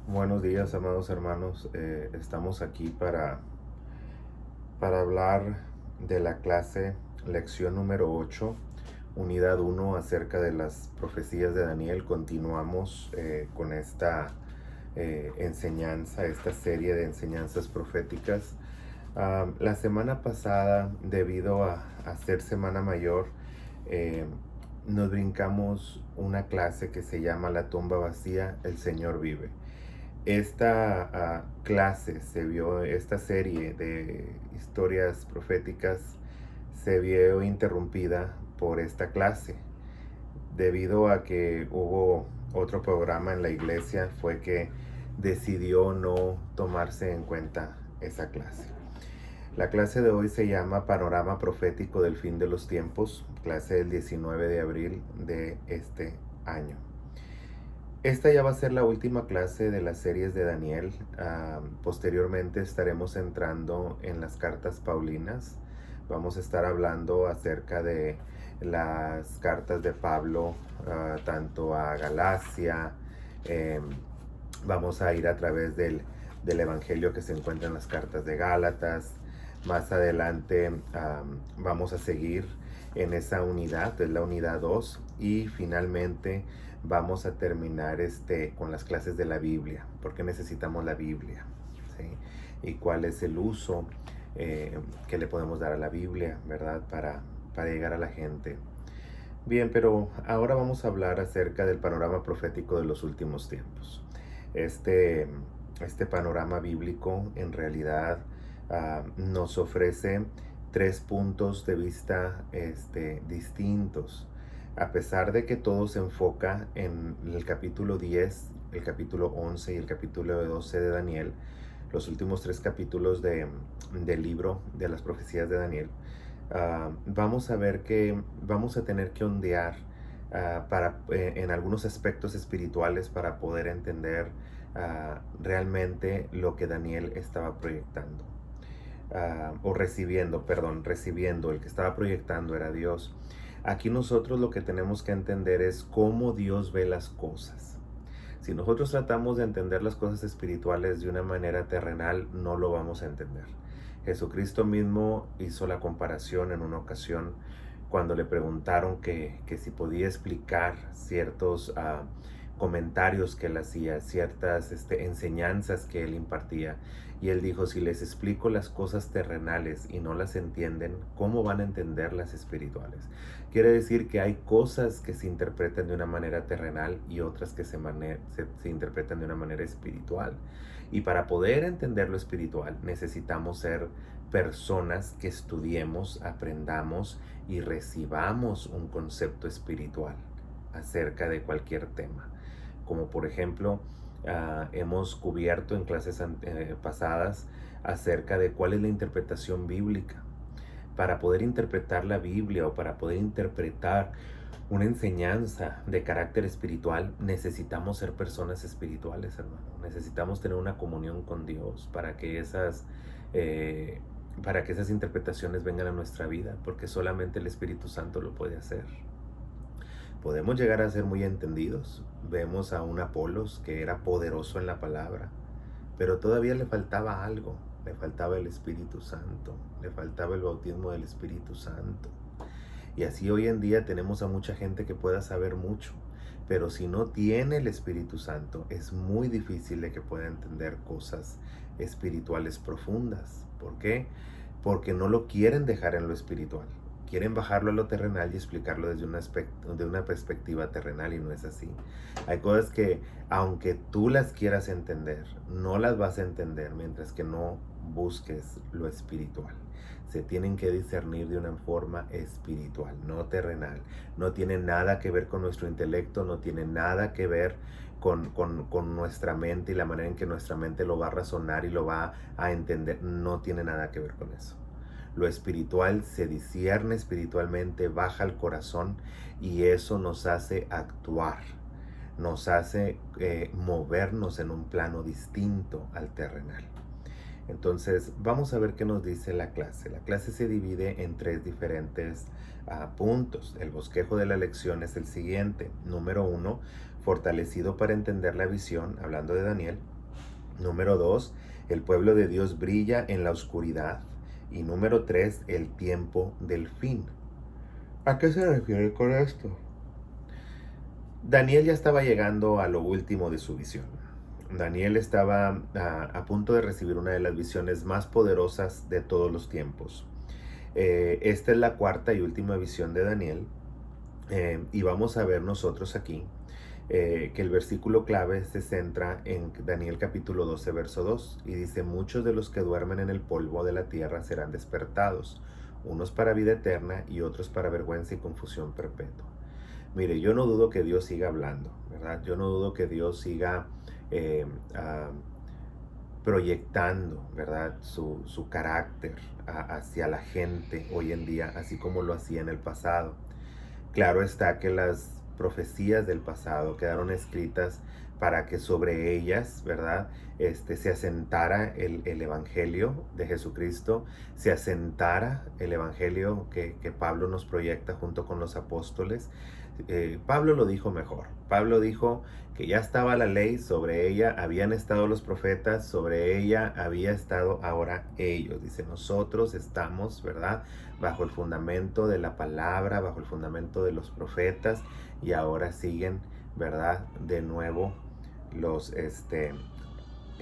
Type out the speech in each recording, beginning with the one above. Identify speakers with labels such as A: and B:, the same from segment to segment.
A: Buenos días, amados hermanos. Estamos aquí para hablar de la clase lección número 8, unidad 1, acerca de las profecías de Daniel. Continuamos con esta enseñanza, esta serie de enseñanzas proféticas. La semana pasada, debido a ser Semana Mayor, eh, nos brincamos una clase que se llama La tumba vacía, el Señor vive. Esta clase se vio, esta serie de historias proféticas se vio interrumpida por esta clase. Debido a que hubo otro programa en la iglesia, fue que decidió no tomarse en cuenta esa clase. La clase de hoy se llama Panorama Profético del Fin de los Tiempos, clase del 19 de abril de este año. Esta ya va a ser la última clase de las series de Daniel. Posteriormente estaremos entrando en las cartas paulinas. Vamos a estar hablando acerca de las cartas de Pablo, tanto a Galacia. em, Vamos a ir a través del Evangelio que se encuentra en las cartas de Gálatas. Más adelante vamos a seguir en esa unidad, es la unidad 2. Y finalmente vamos a terminar con las clases de la Biblia. ¿Por qué necesitamos la Biblia? ¿Sí? Y cuál es el uso que le podemos dar a la Biblia, ¿verdad? Para llegar a la gente. Bien, pero ahora vamos a hablar acerca del panorama profético de los últimos tiempos. Este, este panorama bíblico en realidad nos ofrece tres puntos de vista distintos. A pesar de que todo se enfoca en el capítulo 10, el capítulo 11 y el capítulo 12 de Daniel, los últimos tres capítulos del libro de las profecías de Daniel, vamos a ver que vamos a tener que ondear en algunos aspectos espirituales para poder entender realmente lo que Daniel estaba proyectando. O recibiendo, perdón, recibiendo, el que estaba proyectando era Dios. Aquí nosotros lo que tenemos que entender es cómo Dios ve las cosas. Si nosotros tratamos de entender las cosas espirituales de una manera terrenal, no lo vamos a entender. Jesucristo mismo hizo la comparación en una ocasión cuando le preguntaron que si podía explicar ciertos comentarios que él hacía, ciertas enseñanzas que él impartía. Y él dijo, si les explico las cosas terrenales y no las entienden, ¿cómo van a entender las espirituales? Quiere decir que hay cosas que se interpretan de una manera terrenal y otras que se interpretan de una manera espiritual. Y para poder entender lo espiritual necesitamos ser personas que estudiemos, aprendamos y recibamos un concepto espiritual acerca de cualquier tema. Como por ejemplo, hemos cubierto en clases pasadas acerca de cuál es la interpretación bíblica. Para poder interpretar la Biblia o para poder interpretar una enseñanza de carácter espiritual, necesitamos ser personas espirituales, hermano. Necesitamos tener una comunión con Dios eh, para que esas interpretaciones vengan a nuestra vida, porque solamente el Espíritu Santo lo puede hacer. Podemos llegar a ser muy entendidos. Vemos a un Apolos que era poderoso en la palabra, pero todavía le faltaba algo. Le faltaba el Espíritu Santo, le faltaba el bautismo del Espíritu Santo. Y así hoy en día tenemos a mucha gente que pueda saber mucho, pero si no tiene el Espíritu Santo, es muy difícil de que pueda entender cosas espirituales profundas. ¿Por qué? Porque no lo quieren dejar en lo espiritual. Quieren bajarlo a lo terrenal y explicarlo desde de una perspectiva terrenal, y no es así. Hay cosas que, aunque tú las quieras entender, no las vas a entender mientras que no busques lo espiritual. Se tienen que discernir de una forma espiritual, no terrenal. No tiene nada que ver con nuestro intelecto, no tiene nada que ver con nuestra mente y la manera en que nuestra mente lo va a razonar y lo va a entender. No tiene nada que ver con eso. Lo espiritual se discierne espiritualmente, baja al corazón, y eso nos hace actuar, nos hace movernos en un plano distinto al terrenal. Entonces, vamos a ver qué nos dice la clase. La clase se divide en tres diferentes puntos. El bosquejo de la lección es el siguiente. Número 1, fortalecido para entender la visión, hablando de Daniel. Número 2, el pueblo de Dios brilla en la oscuridad. Y número 3, el tiempo del fin. ¿A qué se refiere con esto? Daniel ya estaba llegando a lo último de su visión. Daniel estaba a punto de recibir una de las visiones más poderosas de todos los tiempos. Esta es la cuarta y última visión de Daniel. Y vamos a ver nosotros aquí que el versículo clave se centra en Daniel capítulo 12, verso 2, y dice: muchos de los que duermen en el polvo de la tierra serán despertados, unos para vida eterna y otros para vergüenza y confusión perpetua. Mire, yo no dudo que Dios siga hablando, ¿verdad? Yo no dudo que Dios siga eh, ah, proyectando, ¿verdad? Su carácter hacia la gente hoy en día, así como lo hacía en el pasado. Claro está que las profecías del pasado quedaron escritas para que sobre ellas, ¿verdad? Se asentara el Evangelio de Jesucristo, se asentara el Evangelio que Pablo nos proyecta junto con los apóstoles. Pablo lo dijo mejor. Pablo dijo que ya estaba la ley, sobre ella habían estado los profetas, sobre ella había estado ahora ellos. Dice, nosotros estamos, ¿verdad?, bajo el fundamento de la palabra, bajo el fundamento de los profetas, y ahora siguen, ¿verdad?, de nuevo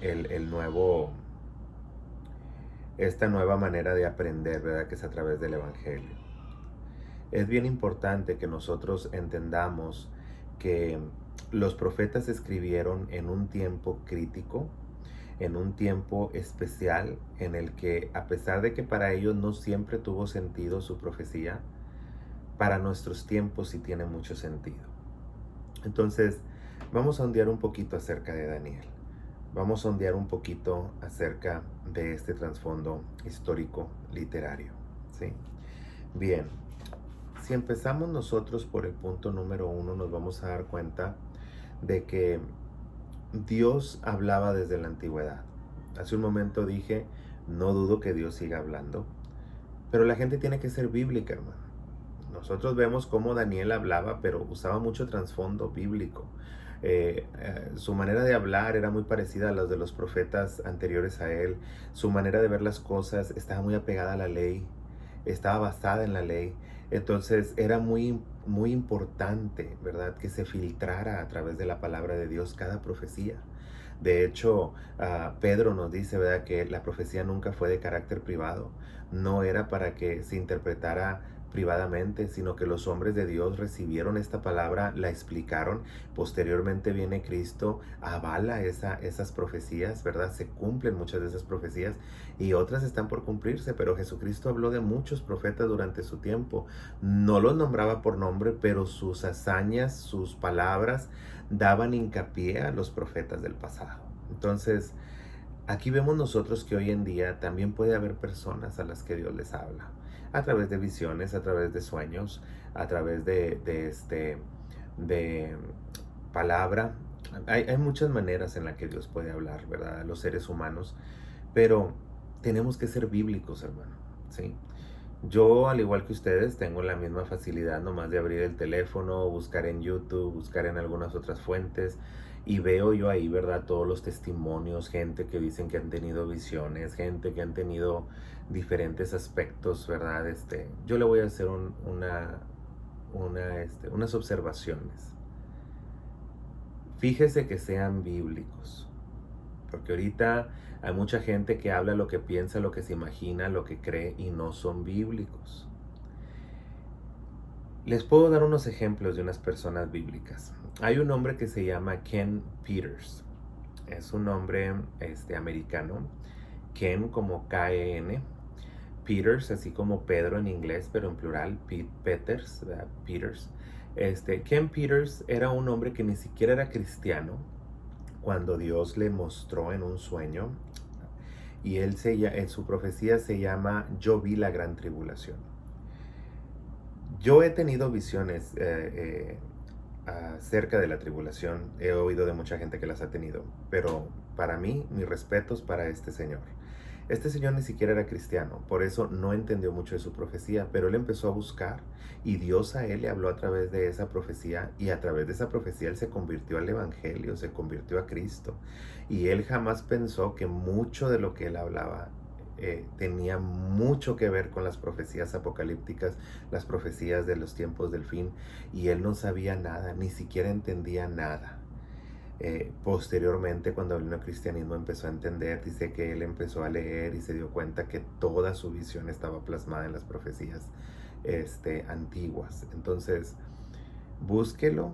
A: el nuevo, esta nueva manera de aprender, ¿verdad?, que es a través del Evangelio. Es bien importante que nosotros entendamos que los profetas escribieron en un tiempo crítico, en un tiempo especial, en el que, a pesar de que para ellos no siempre tuvo sentido su profecía, para nuestros tiempos sí tiene mucho sentido. Entonces, vamos a ondear un poquito acerca de Daniel. Vamos a ondear un poquito acerca de este trasfondo histórico literario, ¿sí? Bien, si empezamos nosotros por el punto número 1, nos vamos a dar cuenta de que Dios hablaba desde la antigüedad. Hace un momento dije, no dudo que Dios siga hablando, pero la gente tiene que ser bíblica, hermano. Nosotros vemos cómo Daniel hablaba, pero usaba mucho trasfondo bíblico. Su manera de hablar era muy parecida a las de los profetas anteriores a él. Su manera de ver las cosas estaba muy apegada a la ley, estaba basada en la ley. Entonces era muy importante, ¿verdad?, que se filtrara a través de la palabra de Dios cada profecía. De hecho, Pedro nos dice, ¿verdad?, que la profecía nunca fue de carácter privado. No era para que se interpretara privadamente, sino que los hombres de Dios recibieron esta palabra, la explicaron. Posteriormente viene Cristo, avala esas profecías, ¿verdad? Se cumplen muchas de esas profecías y otras están por cumplirse, pero Jesucristo habló de muchos profetas durante su tiempo. No los nombraba por nombre, pero sus hazañas, sus palabras daban hincapié a los profetas del pasado. Entonces, aquí vemos nosotros que hoy en día también puede haber personas a las que Dios les habla, a través de visiones, a través de sueños, a través de palabra. Hay muchas maneras en las que Dios puede hablar, ¿verdad?, a los seres humanos, pero tenemos que ser bíblicos, hermano, ¿sí? Yo, al igual que ustedes, tengo la misma facilidad nomás de abrir el teléfono, buscar en YouTube, buscar en algunas otras fuentes, y veo yo ahí, ¿verdad?, todos los testimonios, gente que dicen que han tenido visiones, gente que han tenido diferentes aspectos, ¿verdad? Yo le voy a hacer unas observaciones. Fíjese que sean bíblicos, porque ahorita hay mucha gente que habla lo que piensa, lo que se imagina, lo que cree, y no son bíblicos. Les puedo dar unos ejemplos de unas personas bíblicas. Hay un hombre que se llama Ken Peters. Es un hombre americano. Ken como K-E-N. Peters, así como Pedro en inglés, pero en plural, Peters, ¿verdad? Peters. Ken Peters era un hombre que ni siquiera era cristiano cuando Dios le mostró en un sueño, y en su profecía se llama Yo vi la gran tribulación. Yo he tenido visiones acerca de la tribulación, he oído de mucha gente que las ha tenido, pero para mí, mis respetos para este señor. Este señor ni siquiera era cristiano, por eso no entendió mucho de su profecía, pero él empezó a buscar y Dios a él le habló a través de esa profecía y a través de esa profecía él se convirtió al Evangelio, se convirtió a Cristo. Y él jamás pensó que mucho de lo que él hablaba tenía mucho que ver con las profecías apocalípticas, las profecías de los tiempos del fin, y él no sabía nada, ni siquiera entendía nada. Posteriormente, cuando vino al cristianismo, empezó a entender, dice que él empezó a leer y se dio cuenta que toda su visión estaba plasmada en las profecías antiguas. Entonces, búsquelo,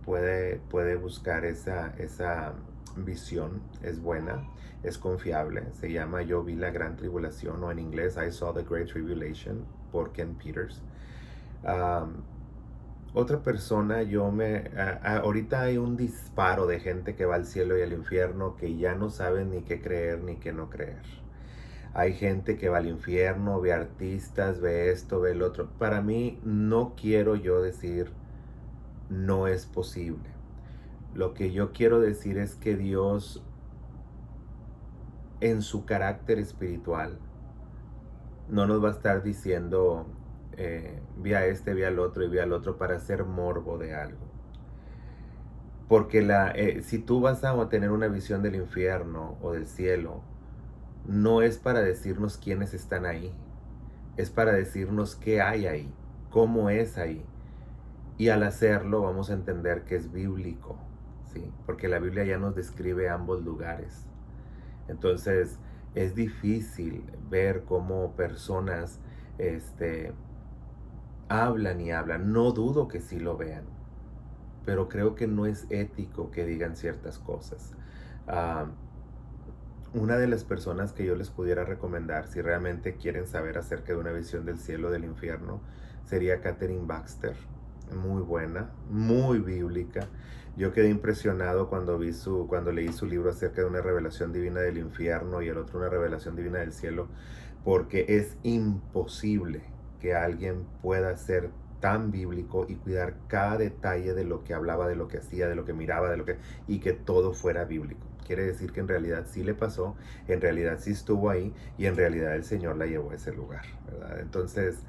A: puede buscar esa visión, es buena, es confiable, se llama Yo vi la gran tribulación, o en inglés I saw the great tribulation, por Ken Peters. Otra persona, ahorita hay un disparo de gente que va al cielo y al infierno que ya no saben ni qué creer ni qué no creer. Hay gente que va al infierno, ve artistas, ve esto, ve el otro. Para mí, no quiero yo decir no es posible. Lo que yo quiero decir es que Dios, en su carácter espiritual, no nos va a estar diciendo, vi a este, vi al otro y vi al otro para hacer morbo de algo. Porque si tú vas a tener una visión del infierno o del cielo, no es para decirnos quiénes están ahí, es para decirnos qué hay ahí, cómo es ahí. Y al hacerlo vamos a entender que es bíblico, ¿sí? Porque la Biblia ya nos describe ambos lugares. Entonces es difícil ver cómo personas hablan y hablan. No dudo que sí lo vean, pero creo que no es ético que digan ciertas cosas. Una de las personas que yo les pudiera recomendar, si realmente quieren saber acerca de una visión del cielo o del infierno, sería Catherine Baxter. Muy buena, muy bíblica. Yo quedé impresionado cuando leí su libro acerca de una revelación divina del infierno y el otro una revelación divina del cielo, porque es imposible que alguien pueda ser tan bíblico y cuidar cada detalle de lo que hablaba, de lo que hacía, de lo que miraba, y que todo fuera bíblico. Quiere decir que en realidad sí le pasó, en realidad sí estuvo ahí y en realidad el Señor la llevó a ese lugar, ¿verdad? Entonces,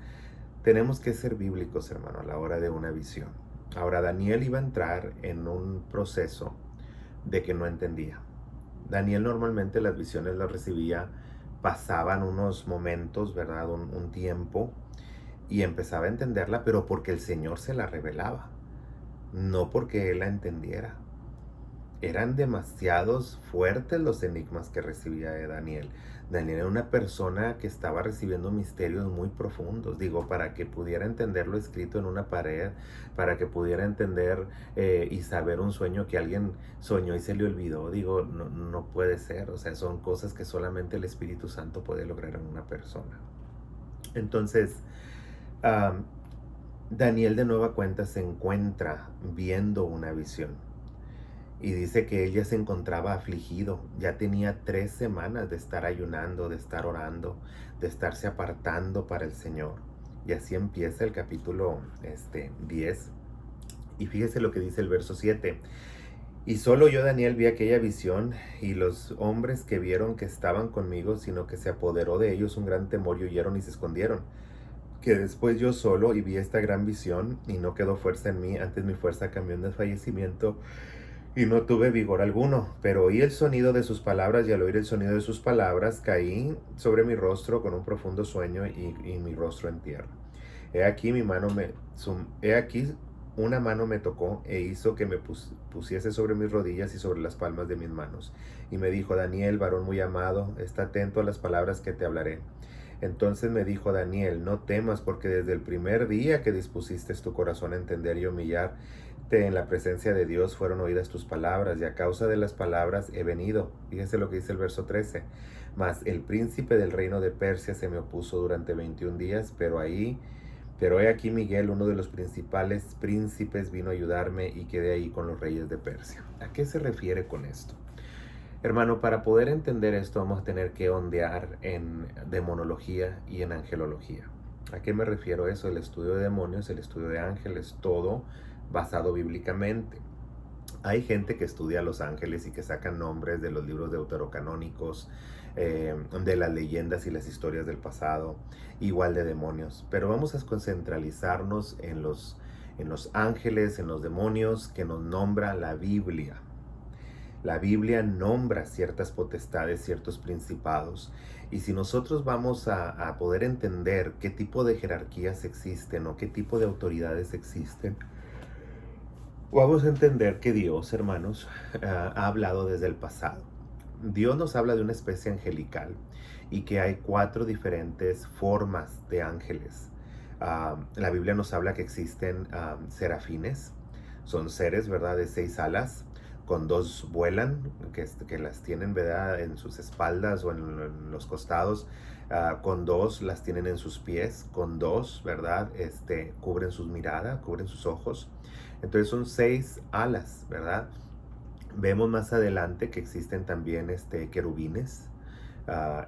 A: tenemos que ser bíblicos, hermano, a la hora de una visión. Ahora, Daniel iba a entrar en un proceso de que no entendía. Daniel normalmente las visiones las recibía, pasaban unos momentos, ¿verdad? Un tiempo, y empezaba a entenderla, pero porque el Señor se la revelaba, no porque él la entendiera. Eran demasiados fuertes los enigmas que recibía de Daniel. Daniel era una persona que estaba recibiendo misterios muy profundos. Digo, para que pudiera entender lo escrito en una pared, para que pudiera entender y saber un sueño que alguien soñó y se le olvidó. Digo, no puede ser. O sea, son cosas que solamente el Espíritu Santo puede lograr en una persona. Entonces, Daniel de nueva cuenta se encuentra viendo una visión. Y dice que él ya se encontraba afligido, ya tenía 3 semanas de estar ayunando, de estar orando, de estarse apartando para el Señor. Y así empieza el capítulo 10. Y fíjese lo que dice el verso 7. Y solo yo, Daniel, vi aquella visión, y los hombres que vieron que estaban conmigo, sino que se apoderó de ellos un gran temor y huyeron y se escondieron. Que después yo solo y vi esta gran visión, y no quedó fuerza en mí, antes mi fuerza cambió en desfallecimiento, y no tuve vigor alguno, pero oí el sonido de sus palabras, y al oír el sonido de sus palabras caí sobre mi rostro con un profundo sueño, y mi rostro en tierra. He aquí una mano me tocó e hizo que me pusiese sobre mis rodillas y sobre las palmas de mis manos. Y me dijo: Daniel, varón muy amado, está atento a las palabras que te hablaré. Entonces me dijo Daniel: no temas, porque desde el primer día que dispusiste tu corazón a entender y humillarte en la presencia de Dios, fueron oídas tus palabras, y a causa de las palabras he venido. Fíjese lo que dice el verso 13. Mas el príncipe del reino de Persia se me opuso durante 21 días, pero he aquí Miguel, uno de los principales príncipes, vino a ayudarme, y quedé ahí con los reyes de Persia. ¿A qué se refiere con esto? Hermano, para poder entender esto vamos a tener que ondear en demonología y en angelología. ¿A qué me refiero a eso? El estudio de demonios, el estudio de ángeles, todo basado bíblicamente. Hay gente que estudia a los ángeles y que sacan nombres de los libros deuterocanónicos, de las leyendas y las historias del pasado, igual de demonios. Pero vamos a concentralizarnos en los ángeles, en los demonios que nos nombra la Biblia. La Biblia nombra ciertas potestades, ciertos principados, y si nosotros vamos a poder entender qué tipo de jerarquías existen o qué tipo de autoridades existen, vamos a entender que Dios, hermanos, ha hablado desde el pasado. Dios nos habla de una especie angelical y que hay 4 diferentes formas de ángeles. La Biblia nos habla que existen serafines, son seres, ¿verdad?, de 6 alas, con 2 vuelan, que las tienen, ¿verdad?, en sus espaldas o en los costados, con 2 las tienen en sus pies, con 2, ¿verdad?, cubren sus miradas, cubren sus ojos. Entonces son 6 alas, ¿verdad? Vemos más adelante que existen también querubines.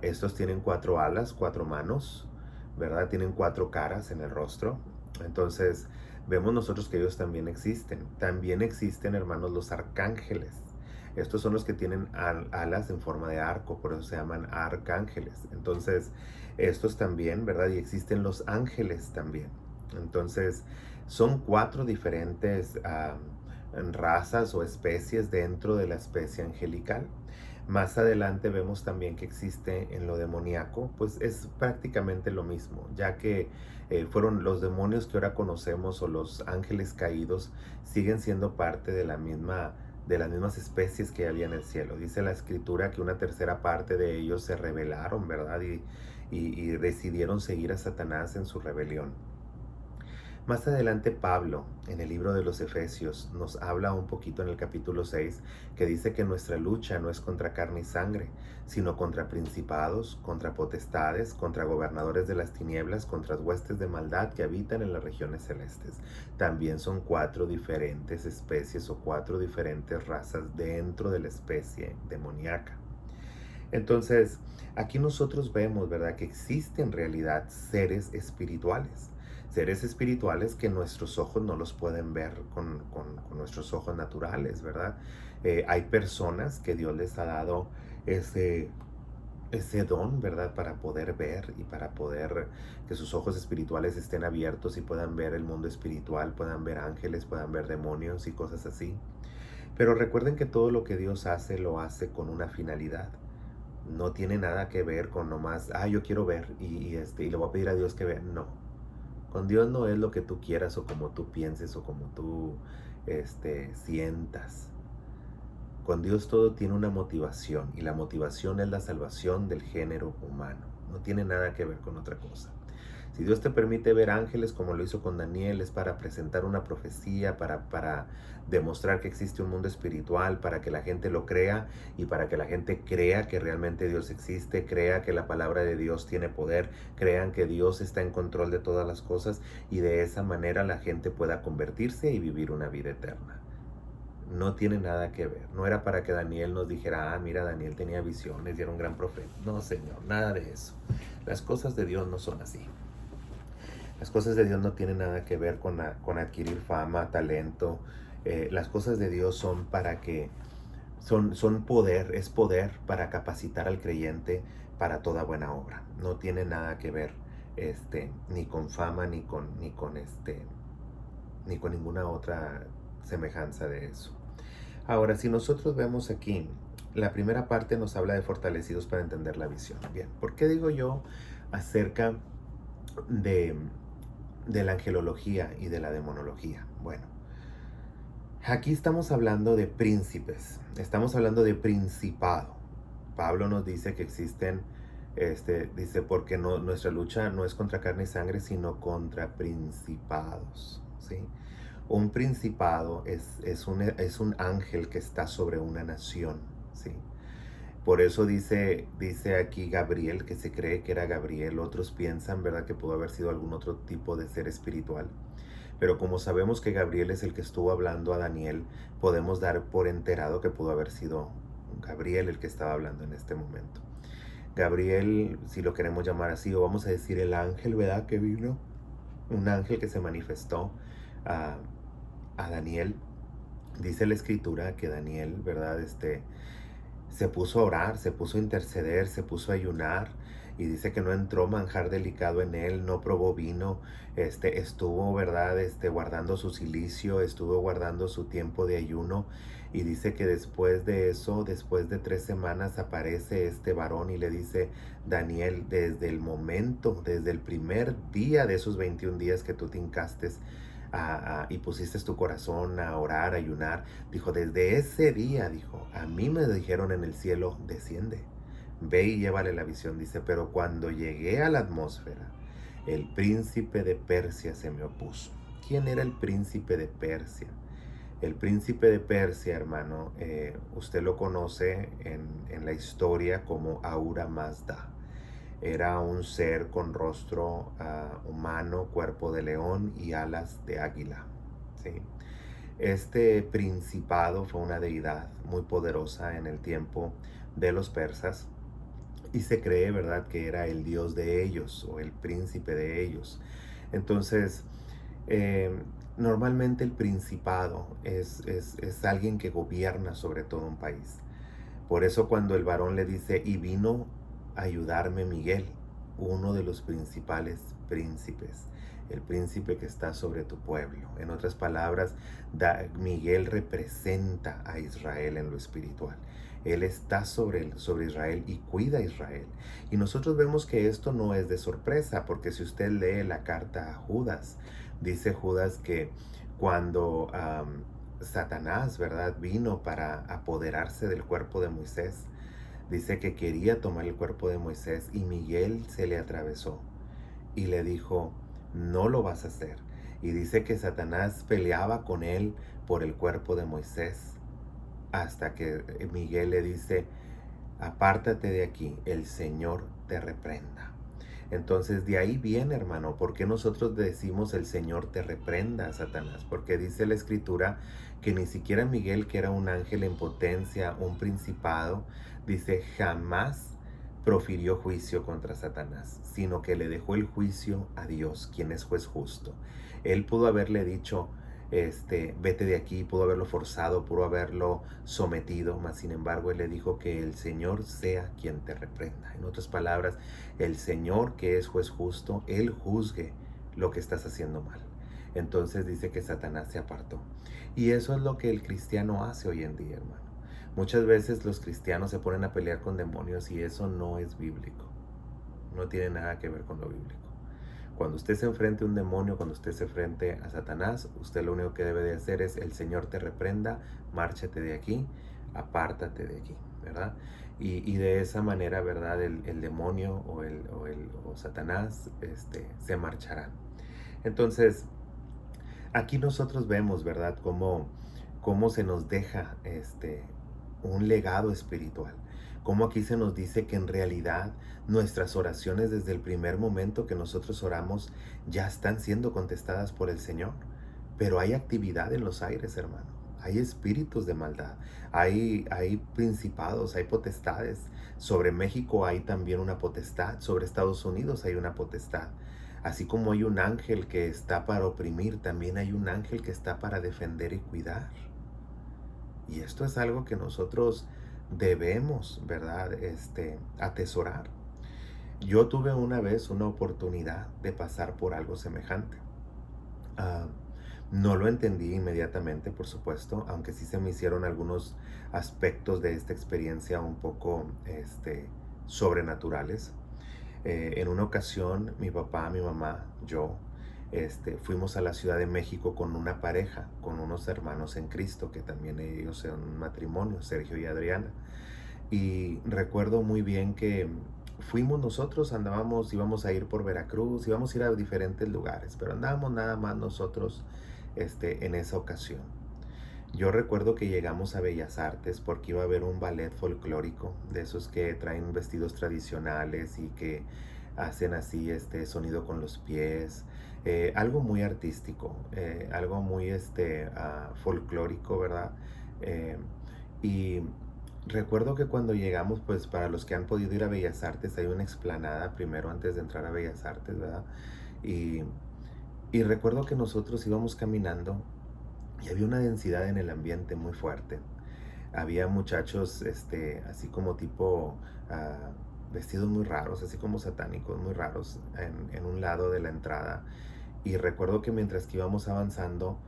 A: Estos tienen 4 alas, 4 manos, ¿verdad? Tienen 4 caras en el rostro. Entonces vemos nosotros que ellos también existen. También existen, hermanos, los arcángeles. Estos son los que tienen alas en forma de arco, por eso se llaman arcángeles. Entonces, estos también, ¿verdad? Y existen los ángeles también. Entonces, son 4 diferentes razas o especies dentro de la especie angelical. Más adelante vemos también que existe en lo demoníaco, pues es prácticamente lo mismo, ya que fueron los demonios que ahora conocemos o los ángeles caídos siguen siendo parte de de las mismas especies que había en el cielo. Dice la escritura que una tercera parte de ellos se rebelaron, ¿verdad? Y decidieron seguir a Satanás en su rebelión. Más adelante Pablo, en el libro de los Efesios, nos habla un poquito en el capítulo 6, que dice que nuestra lucha no es contra carne y sangre, sino contra principados, contra potestades, contra gobernadores de las tinieblas, contra huestes de maldad que habitan en las regiones celestes. También son 4 diferentes especies o 4 diferentes razas dentro de la especie demoníaca. Entonces, aquí nosotros vemos, ¿verdad?, que existen en realidad seres espirituales que nuestros ojos no los pueden ver con nuestros ojos naturales, ¿verdad? Hay personas que Dios les ha dado ese don, ¿verdad?, para poder ver y para poder que sus ojos espirituales estén abiertos y puedan ver el mundo espiritual, puedan ver ángeles, puedan ver demonios y cosas así. Pero recuerden que todo lo que Dios hace, lo hace con una finalidad. No tiene nada que ver con nomás, yo quiero ver y le voy a pedir a Dios que vea. No, con Dios no es lo que tú quieras o como tú pienses o como tú sientas. Con Dios todo tiene una motivación y la motivación es la salvación del género humano. No tiene nada que ver con otra cosa. Si Dios te permite ver ángeles como lo hizo con Daniel, es para presentar una profecía, para demostrar que existe un mundo espiritual, para que la gente lo crea y para que la gente crea que realmente Dios existe, crea que la palabra de Dios tiene poder, crean que Dios está en control de todas las cosas y de esa manera la gente pueda convertirse y vivir una vida eterna. No tiene nada que ver. No era para que Daniel nos dijera, mira, Daniel tenía visiones y era un gran profeta. No, Señor, nada de eso. Las cosas de Dios no son así. Las cosas de Dios no tienen nada que ver con adquirir fama, talento. Las cosas de Dios son para que, son poder, es poder para capacitar al creyente para toda buena obra. No tiene nada que ver ni con fama, ni con ninguna otra semejanza de eso. Ahora, si nosotros vemos aquí, la primera parte nos habla de fortalecidos para entender la visión. Bien, ¿por qué digo yo acerca de la angelología y de la demonología? Bueno, aquí estamos hablando de príncipes, estamos hablando de principado. Pablo nos dice que existen, dice, porque nuestra lucha no es contra carne y sangre, sino contra principados, ¿sí? Un principado es un ángel que está sobre una nación, ¿sí? Por eso dice aquí Gabriel, que se cree que era Gabriel. Otros piensan, ¿verdad?, que pudo haber sido algún otro tipo de ser espiritual. Pero como sabemos que Gabriel es el que estuvo hablando a Daniel, podemos dar por enterado que pudo haber sido Gabriel el que estaba hablando en este momento. Gabriel, si lo queremos llamar así, o vamos a decir el ángel, ¿verdad?, que vino. Un ángel que se manifestó a Daniel Dice la escritura que Daniel, ¿verdad? Se puso a orar, se puso a interceder, se puso a ayunar y dice que no entró manjar delicado en él, no probó vino, estuvo, ¿verdad? Guardando su cilicio, estuvo guardando su tiempo de ayuno y dice que después de eso, después de 3 semanas aparece este varón y le dice, Daniel, desde el momento, desde el primer día de esos 21 días que tú te hincaste y pusiste tu corazón a orar, a ayunar, dijo, desde ese día, dijo, a mí me dijeron en el cielo, desciende, ve y llévale la visión, dice, pero cuando llegué a la atmósfera, el príncipe de Persia se me opuso. ¿Quién era el príncipe de Persia? El príncipe de Persia, hermano, usted lo conoce en la historia como Ahura Mazda. Era un ser con rostro humano, cuerpo de león y alas de águila. ¿Sí? Este principado fue una deidad muy poderosa en el tiempo de los persas y se cree, ¿verdad?, que era el dios de ellos o el príncipe de ellos. Entonces, eh, normalmente el principado es alguien que gobierna sobre todo un país. Por eso cuando el varón le dice, y vino a ayudarme Miguel, uno de los principales príncipes, el príncipe que está sobre tu pueblo. En otras palabras, Miguel representa a Israel en lo espiritual. Él está sobre Israel y cuida a Israel. Y nosotros vemos que esto no es de sorpresa, porque si usted lee la carta a Judas, dice Judas que cuando Satanás, ¿verdad?, vino para apoderarse del cuerpo de Moisés. Dice que quería tomar el cuerpo de Moisés y Miguel se le atravesó y le dijo, no lo vas a hacer. Y dice que Satanás peleaba con él por el cuerpo de Moisés hasta que Miguel le dice, apártate de aquí, el Señor te reprenda. Entonces de ahí viene, hermano, ¿por qué nosotros decimos el Señor te reprenda, Satanás? Porque dice la escritura que ni siquiera Miguel, que era un ángel en potencia, un principado, dice, jamás profirió juicio contra Satanás, sino que le dejó el juicio a Dios, quien es juez justo. Él pudo haberle dicho, vete de aquí, pudo haberlo forzado, pudo haberlo sometido, mas sin embargo él le dijo que el Señor sea quien te reprenda. En otras palabras, el Señor, que es juez justo, Él juzgue lo que estás haciendo mal. Entonces dice que Satanás se apartó. Y eso es lo que el cristiano hace hoy en día, hermano. Muchas veces los cristianos se ponen a pelear con demonios y eso no es bíblico. No tiene nada que ver con lo bíblico. Cuando usted se enfrente a un demonio, cuando usted se enfrente a Satanás, usted lo único que debe de hacer es, el Señor te reprenda, márchate de aquí, apártate de aquí, ¿verdad? Y de esa manera, ¿verdad? El demonio o Satanás se marcharán. Entonces, aquí nosotros vemos, ¿verdad? Cómo se nos deja un legado espiritual. Cómo aquí se nos dice que en realidad nuestras oraciones desde el primer momento que nosotros oramos ya están siendo contestadas por el Señor. Pero hay actividad en los aires, hermano. Hay espíritus de maldad. Hay principados, hay potestades. Sobre México hay también una potestad. Sobre Estados Unidos hay una potestad. Así como hay un ángel que está para oprimir, también hay un ángel que está para defender y cuidar. Y esto es algo que nosotros debemos, ¿verdad? Atesorar. Yo tuve una vez una oportunidad de pasar por algo semejante. Ah, no lo entendí inmediatamente, por supuesto, aunque sí se me hicieron algunos aspectos de esta experiencia un poco sobrenaturales. En una ocasión, mi papá, mi mamá, yo, fuimos a la Ciudad de México con una pareja, con unos hermanos en Cristo, que también ellos son un matrimonio, Sergio y Adriana. Y recuerdo muy bien que fuimos nosotros, íbamos a ir por Veracruz, íbamos a ir a diferentes lugares, pero andábamos nada más nosotros en esa ocasión. Yo recuerdo que llegamos a Bellas Artes porque iba a haber un ballet folclórico, de esos que traen vestidos tradicionales y que hacen así este sonido con los pies, algo muy artístico, algo muy folclórico, ¿verdad? Eh, y recuerdo que cuando llegamos, pues para los que han podido ir a Bellas Artes, hay una explanada primero antes de entrar a Bellas Artes, ¿verdad? Y, y recuerdo que nosotros íbamos caminando y había una densidad en el ambiente muy fuerte. Había muchachos, así como tipo, ah, vestidos muy raros, así como satánicos, muy raros, en un lado de la entrada. Y recuerdo que mientras que íbamos avanzando,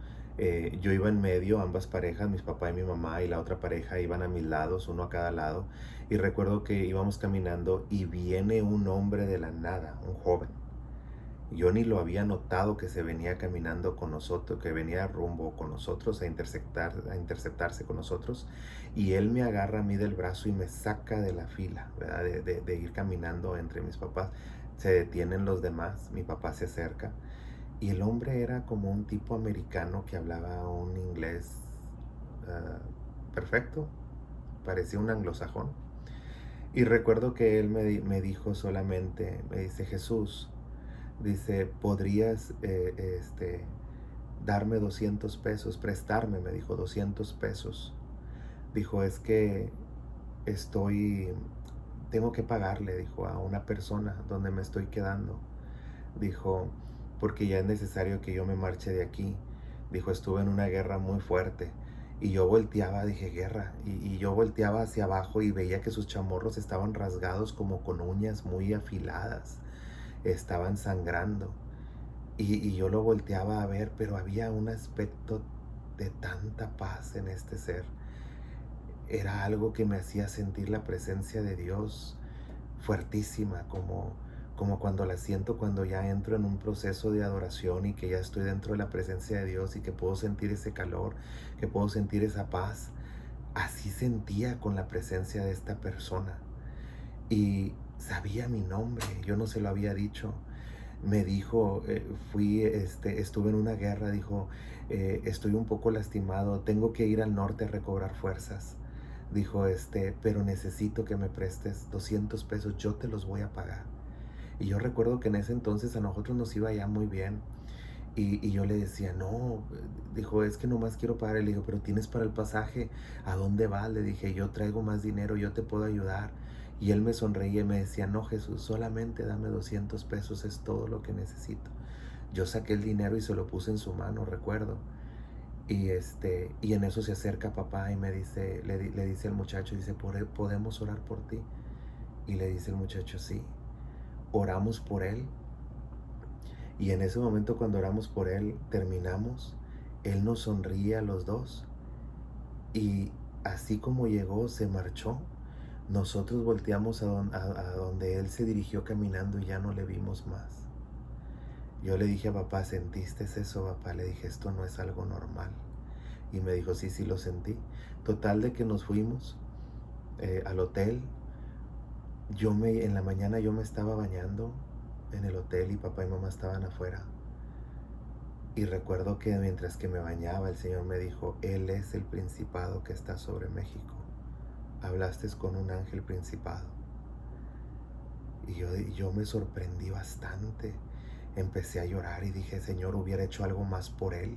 A: yo iba en medio, ambas parejas, mis papá y mi mamá, y la otra pareja iban a mis lados, uno a cada lado. Y recuerdo que íbamos caminando y viene un hombre de la nada, un joven. Yo ni lo había notado que se venía caminando con nosotros, que venía rumbo con nosotros a interceptarse con nosotros. Y él me agarra a mí del brazo y me saca de la fila, ¿verdad? De ir caminando entre mis papás. Se detienen los demás, mi papá se acerca. Y el hombre era como un tipo americano que hablaba un inglés ah, perfecto, parecía un anglosajón. Y recuerdo que él me dijo solamente, me dice: Jesús, dice, ¿podrías darme 200 pesos? Prestarme, me dijo, 200 pesos. Dijo, es que estoy, tengo que pagarle, dijo, a una persona donde me estoy quedando. Dijo, porque ya es necesario que yo me marche de aquí. Dijo, estuve en una guerra muy fuerte. Y yo volteaba, dije, guerra. Y yo volteaba hacia abajo y veía que sus chamorros estaban rasgados como con uñas muy afiladas. Estaban sangrando. Y yo lo volteaba a ver, pero había un aspecto de tanta paz en este ser. Era algo que me hacía sentir la presencia de Dios fuertísima, como cuando la siento cuando ya entro en un proceso de adoración y que ya estoy dentro de la presencia de Dios y que puedo sentir ese calor, que puedo sentir esa paz. Así sentía con la presencia de esta persona. Y sabía mi nombre, yo no se lo había dicho. Me dijo, estuve en una guerra, dijo, estoy un poco lastimado, tengo que ir al norte a recobrar fuerzas. Dijo, pero necesito que me prestes 200 pesos, yo te los voy a pagar. Y yo recuerdo que en ese entonces a nosotros nos iba ya muy bien. Y yo le decía, no, dijo, es que nomás quiero pagar. Le digo, pero tienes para el pasaje, ¿a dónde vas? Le dije, yo traigo más dinero, yo te puedo ayudar. Y él me sonreía y me decía, no, Jesús, solamente dame 200 pesos, es todo lo que necesito. Yo saqué el dinero y se lo puse en su mano, recuerdo. Y en eso se acerca papá y me dice, le dice al muchacho, dice, ¿podemos orar por ti? Y le dice el muchacho, sí. Oramos por él. Y en ese momento cuando oramos por él, terminamos, él nos sonríe a los dos. Y así como llegó, se marchó. Nosotros volteamos a donde él se dirigió caminando y ya no le vimos más. Yo le dije a papá, ¿sentiste eso, papá? Le dije, esto no es algo normal. Y me dijo, sí, sí lo sentí. Total de que nos fuimos al hotel. En la mañana yo me estaba bañando en el hotel y papá y mamá estaban afuera. Y recuerdo que mientras que me bañaba, el Señor me dijo, Él es el principado que está sobre México. Hablaste con un ángel principado. Y yo me sorprendí bastante. Empecé a llorar y dije, Señor, hubiera hecho algo más por él,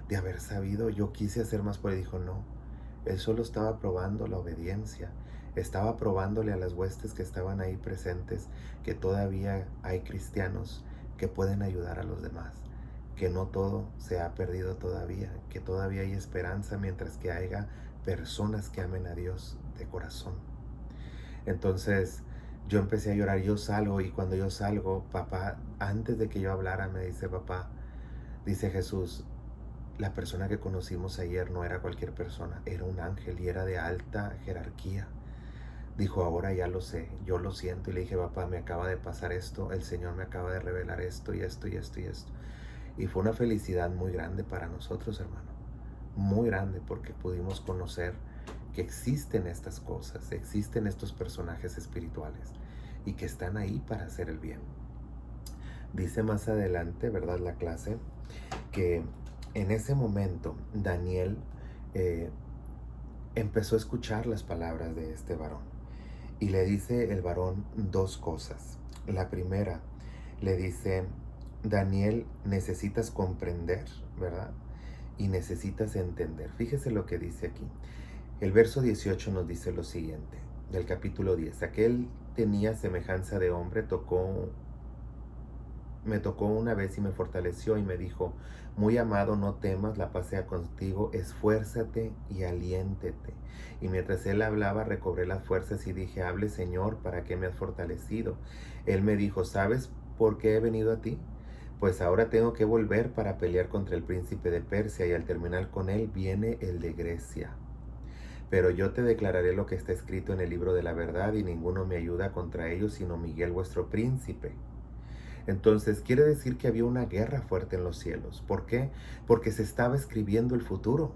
A: de haber sabido. Yo quise hacer más por él. Dijo, no, él solo estaba probando la obediencia. Estaba probándole a las huestes que estaban ahí presentes que todavía hay cristianos que pueden ayudar a los demás, que no todo se ha perdido todavía, que todavía hay esperanza mientras que haya personas que amen a Dios de corazón. Entonces yo empecé a llorar, yo salgo y cuando yo salgo, papá, antes de que yo hablara, me dice papá, dice Jesús, la persona que conocimos ayer no era cualquier persona, era un ángel y era de alta jerarquía. Dijo, ahora ya lo sé, yo lo siento. Y le dije, papá, me acaba de pasar esto, el Señor me acaba de revelar esto y esto y esto y esto. Y fue una felicidad muy grande para nosotros, hermano. Muy grande porque pudimos conocer que existen estas cosas, existen estos personajes espirituales y que están ahí para hacer el bien. Dice más adelante, ¿verdad? La clase, que en ese momento Daniel empezó a escuchar las palabras de este varón. Y le dice el varón dos cosas. La primera, le dice, Daniel, necesitas comprender, ¿verdad? Y necesitas entender. Fíjese lo que dice aquí. El verso 18 nos dice lo siguiente, del capítulo 10. Aquel tenía semejanza de hombre, me tocó una vez y me fortaleció y me dijo, Muy amado, no temas, la paz sea contigo, esfuérzate y aliéntete. Y mientras él hablaba, recobré las fuerzas y dije, hable Señor, ¿para qué me has fortalecido? Él me dijo, ¿sabes por qué he venido a ti? Pues ahora tengo que volver para pelear contra el príncipe de Persia y al terminar con él viene el de Grecia. Pero yo te declararé lo que está escrito en el libro de la verdad y ninguno me ayuda contra ellos sino Miguel vuestro príncipe. Entonces quiere decir que había una guerra fuerte en los cielos. ¿Por qué? Porque se estaba escribiendo el futuro.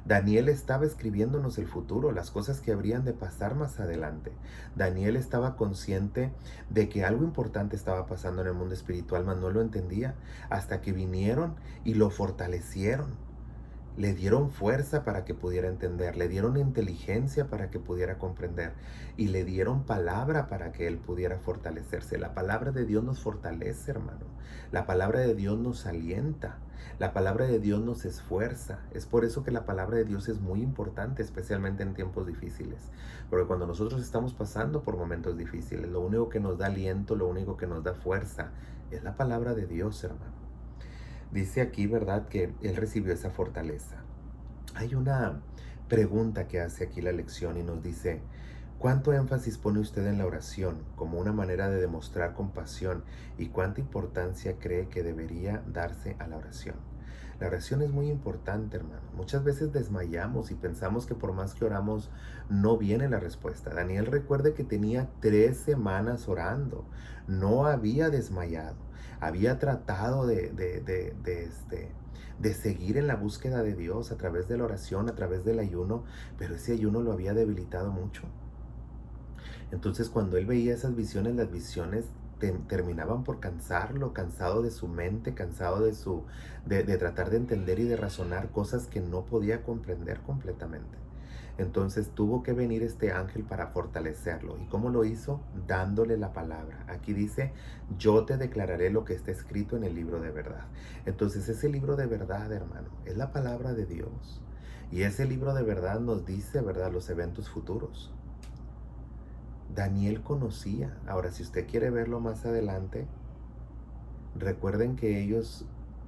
A: Daniel estaba escribiéndonos el futuro, las cosas que habrían de pasar más adelante. Daniel estaba consciente de que algo importante estaba pasando en el mundo espiritual, mas no lo entendía hasta que vinieron y lo fortalecieron. Le dieron fuerza para que pudiera entender, le dieron inteligencia para que pudiera comprender y le dieron palabra para que él pudiera fortalecerse. La palabra de Dios nos fortalece, hermano. La palabra de Dios nos alienta. La palabra de Dios nos esfuerza. Es por eso que la palabra de Dios es muy importante, especialmente en tiempos difíciles. Porque cuando nosotros estamos pasando por momentos difíciles, lo único que nos da aliento, lo único que nos da fuerza, es la palabra de Dios, hermano. Dice aquí, ¿verdad?, que él recibió esa fortaleza. Hay una pregunta que hace aquí la lección y nos dice, ¿cuánto énfasis pone usted en la oración como una manera de demostrar compasión y cuánta importancia cree que debería darse a la oración? La oración es muy importante, hermano. Muchas veces desmayamos y pensamos que por más que oramos no viene la respuesta. Daniel, recuerde que tenía 3 semanas orando, no había desmayado, había tratado de seguir en la búsqueda de Dios a través de la oración, a través del ayuno, pero ese ayuno lo había debilitado mucho. Entonces cuando él veía esas visiones, las visiones terminaban por cansarlo, cansado de su mente, cansado de tratar de entender y de razonar cosas que no podía comprender completamente. Entonces tuvo que venir este ángel para fortalecerlo. ¿Y cómo lo hizo? Dándole la palabra. Aquí dice, yo te declararé lo que está escrito en el libro de verdad. Entonces ese libro de verdad, hermano, es la palabra de Dios. Y ese libro de verdad nos dice, ¿verdad?, los eventos futuros. Daniel conocía. Ahora, si usted quiere verlo más adelante, recuerden que ellos,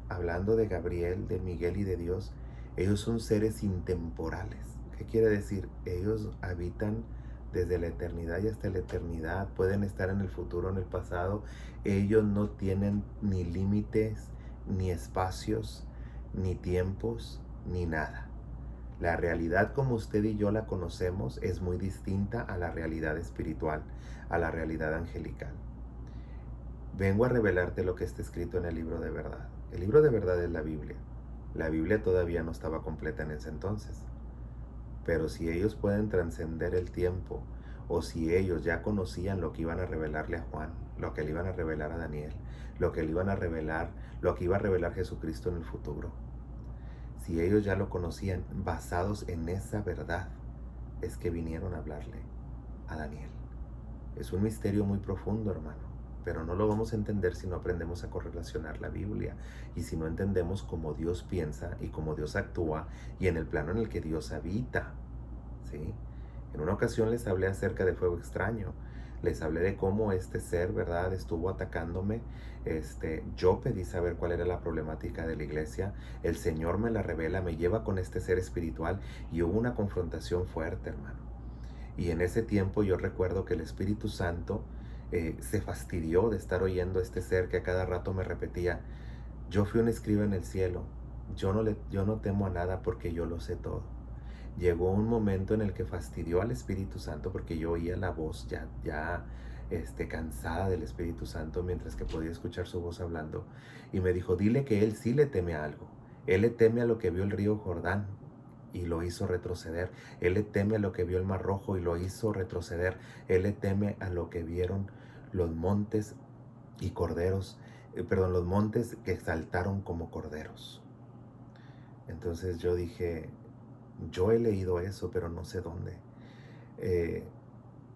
A: hablando de Gabriel, de Miguel y de Dios, ellos son seres intemporales. ¿Qué quiere decir? Ellos habitan desde la eternidad y hasta la eternidad. Pueden estar en el futuro, en el pasado. Ellos no tienen ni límites, ni espacios, ni tiempos, ni nada. La realidad como usted y yo la conocemos es muy distinta a la realidad espiritual, a la realidad angelical. Vengo a revelarte lo que está escrito en el libro de verdad. El libro de verdad es la Biblia. La Biblia todavía no estaba completa en ese entonces. Pero si ellos pueden trascender el tiempo, o si ellos ya conocían lo que iban a revelarle a Juan, lo que le iban a revelar a Daniel, lo que le iban a revelar, lo que iba a revelar Jesucristo en el futuro, si ellos ya lo conocían, basados en esa verdad, es que vinieron a hablarle a Daniel. Es un misterio muy profundo, hermano, pero no lo vamos a entender si no aprendemos a correlacionar la Biblia y si no entendemos cómo Dios piensa y cómo Dios actúa y en el plano en el que Dios habita, ¿sí? En una ocasión les hablé acerca de fuego extraño. Les hablé de cómo este ser, ¿verdad?, estuvo atacándome. Yo pedí saber cuál era la problemática de la iglesia. El Señor me la revela, me lleva con este ser espiritual y hubo una confrontación fuerte, hermano. Y en ese tiempo yo recuerdo que el Espíritu Santo se fastidió de estar oyendo a este ser que a cada rato me repetía, yo fui un escriba en el cielo, yo no temo a nada porque yo lo sé todo. Llegó un momento en el que fastidió al Espíritu Santo porque yo oía la voz cansada del Espíritu Santo mientras que podía escuchar su voz hablando. Y me dijo, dile que él sí le teme a algo. Él le teme a lo que vio el río Jordán y lo hizo retroceder. Él le teme a lo que vio el Mar Rojo y lo hizo retroceder. Él le teme a lo que vieron los montes y corderos, los montes que saltaron como corderos. Entonces yo dije, yo he leído eso, pero no sé dónde.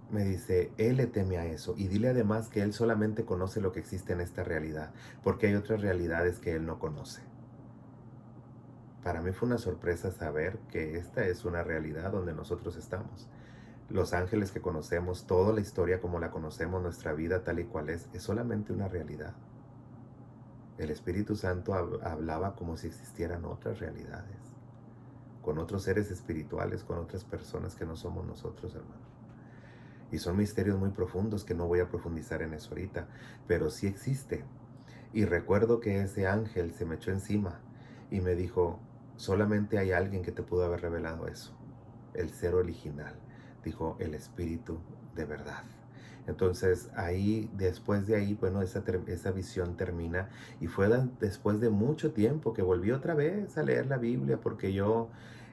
A: Me dice, él le teme a eso. Y dile además que él solamente conoce lo que existe en esta realidad, porque hay otras realidades que él no conoce. Para mí fue una sorpresa saber que esta es una realidad donde nosotros estamos. Los ángeles que conocemos, toda la historia como la conocemos, nuestra vida tal y cual es solamente una realidad. El Espíritu Santo hablaba como si existieran otras realidades, con otros seres espirituales, con otras personas que no somos nosotros, hermano. Y son misterios muy profundos que no voy a profundizar en eso ahorita, pero sí existe. Y recuerdo que ese ángel se me echó encima y me dijo, solamente hay alguien que te pudo haber revelado eso, el ser original, dijo el Espíritu de verdad. Entonces ahí, después de ahí, bueno, esa visión termina y fue después de mucho tiempo que volví otra vez a leer la Biblia, porque yo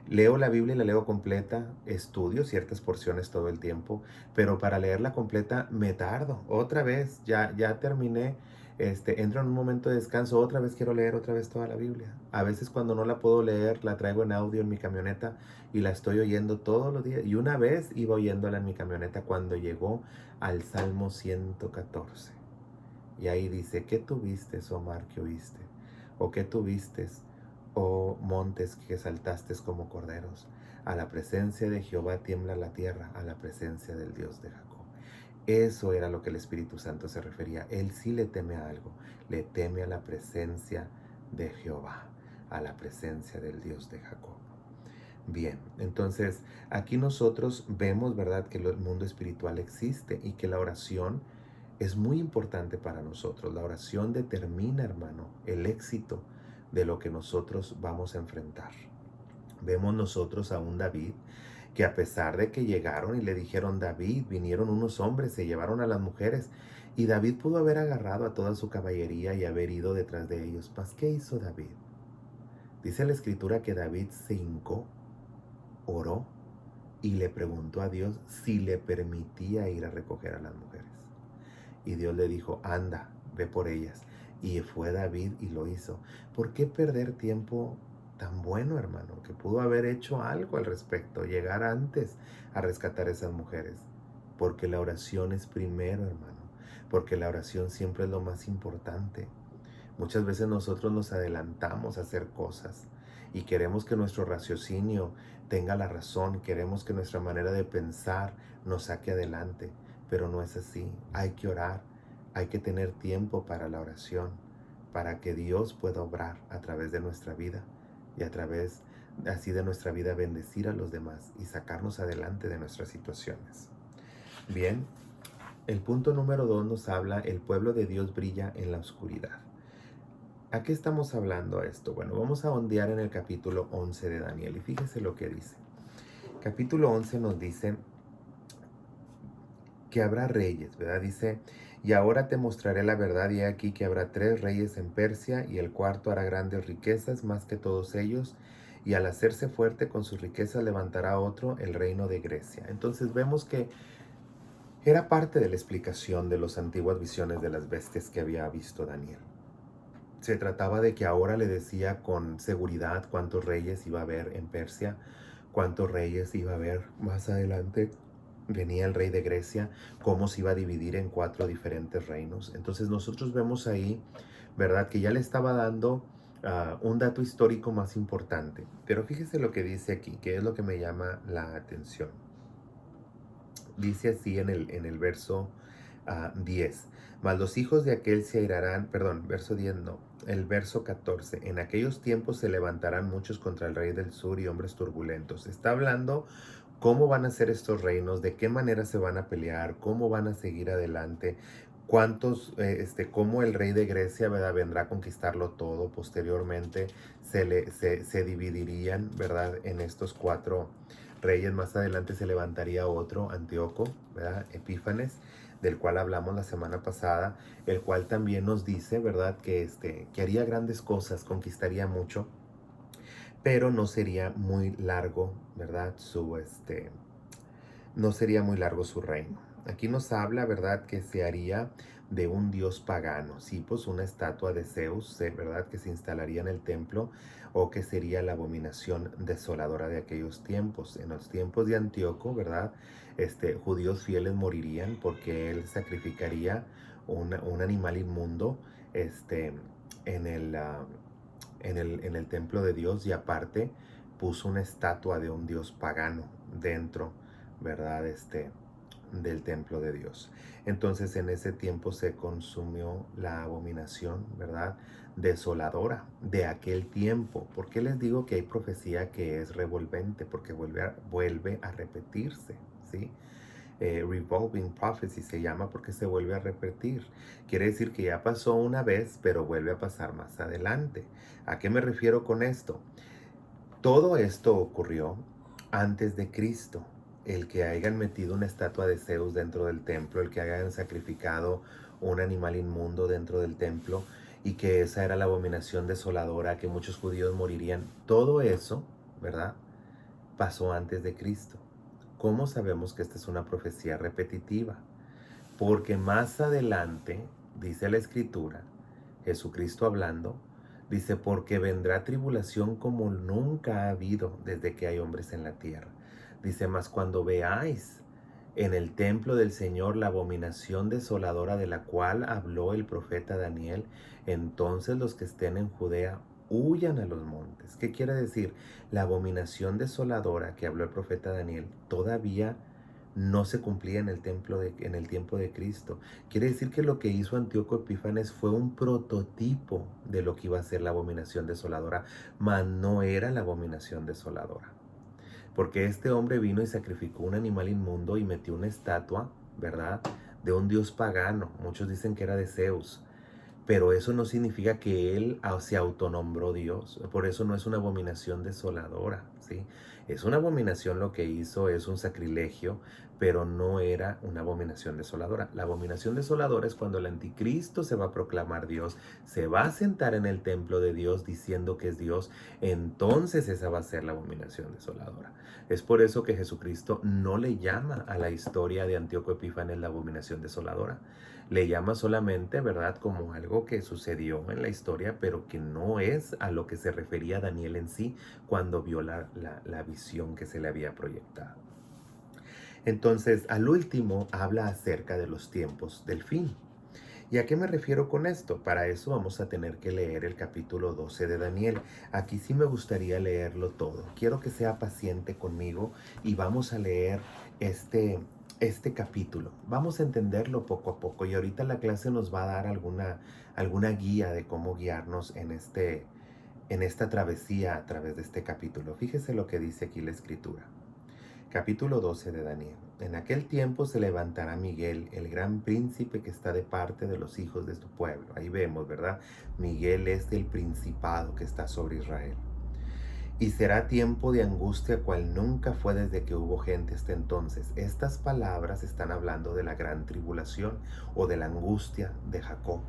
A: leo la Biblia y la leo completa, estudio ciertas porciones todo el tiempo, pero para leerla completa me tardo. Otra vez, ya terminé, entro en un momento de descanso, otra vez quiero leer otra vez toda la Biblia. A veces cuando no la puedo leer, la traigo en audio en mi camioneta y la estoy oyendo todos los días. Y una vez iba oyéndola en mi camioneta cuando llegó al Salmo 114. Y ahí dice, ¿qué tuviste, Omar, que oíste? ¿O qué tuviste, oh montes, que saltaste como corderos? A la presencia de Jehová tiembla la tierra, a la presencia del Dios de Jacob. Eso era lo que el Espíritu Santo se refería. Él sí le teme a algo, le teme a la presencia de Jehová, a la presencia del Dios de Jacob. Bien, entonces aquí nosotros vemos, ¿verdad?, que el mundo espiritual existe y que la oración es muy importante para nosotros. La oración determina, hermano, el éxito de lo que nosotros vamos a enfrentar. Vemos nosotros a un David que a pesar de que llegaron y le dijeron, David, vinieron unos hombres, se llevaron a las mujeres, y David pudo haber agarrado a toda su caballería y haber ido detrás de ellos. ¿Mas qué hizo David? Dice la escritura que David se hincó, oró y le preguntó a Dios si le permitía ir a recoger a las mujeres. Y Dios le dijo, anda, ve por ellas. Y fue David y lo hizo. ¿Por qué perder tiempo tan bueno, hermano? Que pudo haber hecho algo al respecto, llegar antes a rescatar a esas mujeres. Porque la oración es primero, hermano. Porque la oración siempre es lo más importante. Muchas veces nosotros nos adelantamos a hacer cosas y queremos que nuestro raciocinio tenga la razón, queremos que nuestra manera de pensar nos saque adelante, pero no es así. Hay que orar, hay que tener tiempo para la oración, para que Dios pueda obrar a través de nuestra vida y a través así de nuestra vida bendecir a los demás y sacarnos adelante de nuestras situaciones. Bien, el punto número 2 nos habla, el pueblo de Dios brilla en la oscuridad. ¿A qué estamos hablando esto? Bueno, vamos a ondear en el capítulo 11 de Daniel y fíjese lo que dice. Capítulo 11 nos dice que habrá reyes, ¿verdad? Dice, y ahora te mostraré la verdad y he aquí que habrá 3 reyes en Persia y el cuarto hará grandes riquezas más que todos ellos y al hacerse fuerte con sus riquezas levantará otro, el reino de Grecia. Entonces vemos que era parte de la explicación de las antiguas visiones de las bestias que había visto Daniel. Se trataba de que ahora le decía con seguridad cuántos reyes iba a haber en Persia, cuántos reyes iba a haber más adelante. Venía el rey de Grecia, cómo se iba a dividir en 4 diferentes reinos. Entonces nosotros vemos ahí, ¿verdad?, que ya le estaba dando un dato histórico más importante. Pero fíjese lo que dice aquí, que es lo que me llama la atención. Dice así en el verso 10. Mas los hijos de aquel se airarán, perdón, verso 10 no, el verso 14. En aquellos tiempos se levantarán muchos contra el rey del sur y hombres turbulentos. Está hablando cómo van a ser estos reinos, de qué manera se van a pelear, cómo van a seguir adelante, cómo el rey de Grecia, ¿verdad?, vendrá a conquistarlo todo. Posteriormente se dividirían, ¿verdad?, en estos 4 reyes. Más adelante se levantaría otro, Antíoco, ¿verdad?, Epífanes, del cual hablamos la semana pasada, el cual también nos dice, ¿verdad?, que haría grandes cosas, conquistaría mucho, pero no sería muy largo, ¿verdad?, no sería muy largo su reino. Aquí nos habla, ¿verdad?, que se haría de un dios pagano, sí, pues una estatua de Zeus, ¿verdad?, que se instalaría en el templo, o que sería la abominación desoladora de aquellos tiempos. En los tiempos de Antíoco, ¿verdad?, judíos fieles morirían porque él sacrificaría un animal inmundo, en el templo de Dios, y aparte puso una estatua de un dios pagano dentro, ¿verdad?, del templo de Dios. Entonces en ese tiempo se consumió la abominación, ¿verdad? Desoladora de aquel tiempo. ¿Por qué les digo que hay profecía que es revolvente? Porque vuelve a repetirse, ¿sí? Revolving prophecy se llama porque se vuelve a repetir. Quiere decir que ya pasó una vez, pero vuelve a pasar más adelante. ¿A qué me refiero con esto? Todo esto ocurrió antes de Cristo. El que hayan metido una estatua de Zeus dentro del templo, el que hayan sacrificado un animal inmundo dentro del templo y que esa era la abominación desoladora, que muchos judíos morirían. Todo eso, ¿verdad? Pasó antes de Cristo. ¿Cómo sabemos que esta es una profecía repetitiva? Porque más adelante, dice la Escritura, Jesucristo hablando, dice, porque vendrá tribulación como nunca ha habido desde que hay hombres en la tierra. Dice, mas cuando veáis en el templo del Señor la abominación desoladora de la cual habló el profeta Daniel, entonces los que estén en Judea huyan a los montes. ¿Qué quiere decir? La abominación desoladora que habló el profeta Daniel todavía no se cumplía en en el tiempo de Cristo. Quiere decir que lo que hizo Antíoco Epífanes fue un prototipo de lo que iba a ser la abominación desoladora, mas no era la abominación desoladora. Porque este hombre vino y sacrificó un animal inmundo y metió una estatua, ¿verdad? De un dios pagano. Muchos dicen que era de Zeus. Pero eso no significa que él se autonombró Dios. Por eso no es una abominación desoladora, ¿sí? Es una abominación, lo que hizo es un sacrilegio, pero no era una abominación desoladora. La abominación desoladora es cuando el anticristo se va a proclamar Dios, se va a sentar en el templo de Dios diciendo que es Dios, entonces esa va a ser la abominación desoladora. Es por eso que Jesucristo no le llama a la historia de Antíoco Epífanes la abominación desoladora. Le llama solamente, ¿verdad?, como algo que sucedió en la historia, pero que no es a lo que se refería Daniel en sí cuando vio la visión que se le había proyectado. Entonces, al último, habla acerca de los tiempos del fin. ¿Y a qué me refiero con esto? Para eso vamos a tener que leer el capítulo 12 de Daniel. Aquí sí me gustaría leerlo todo. Quiero que sea paciente conmigo y vamos a leer este capítulo. Vamos a entenderlo poco a poco y ahorita la clase nos va a dar alguna guía de cómo guiarnos en esta travesía a través de este capítulo. Fíjese lo que dice aquí la escritura. Capítulo 12 de Daniel. En aquel tiempo se levantará Miguel, el gran príncipe que está de parte de los hijos de tu pueblo. Ahí vemos, ¿verdad? Miguel es el principado que está sobre Israel. Y será tiempo de angustia cual nunca fue desde que hubo gente hasta entonces. Estas palabras están hablando de la gran tribulación o de la angustia de Jacob.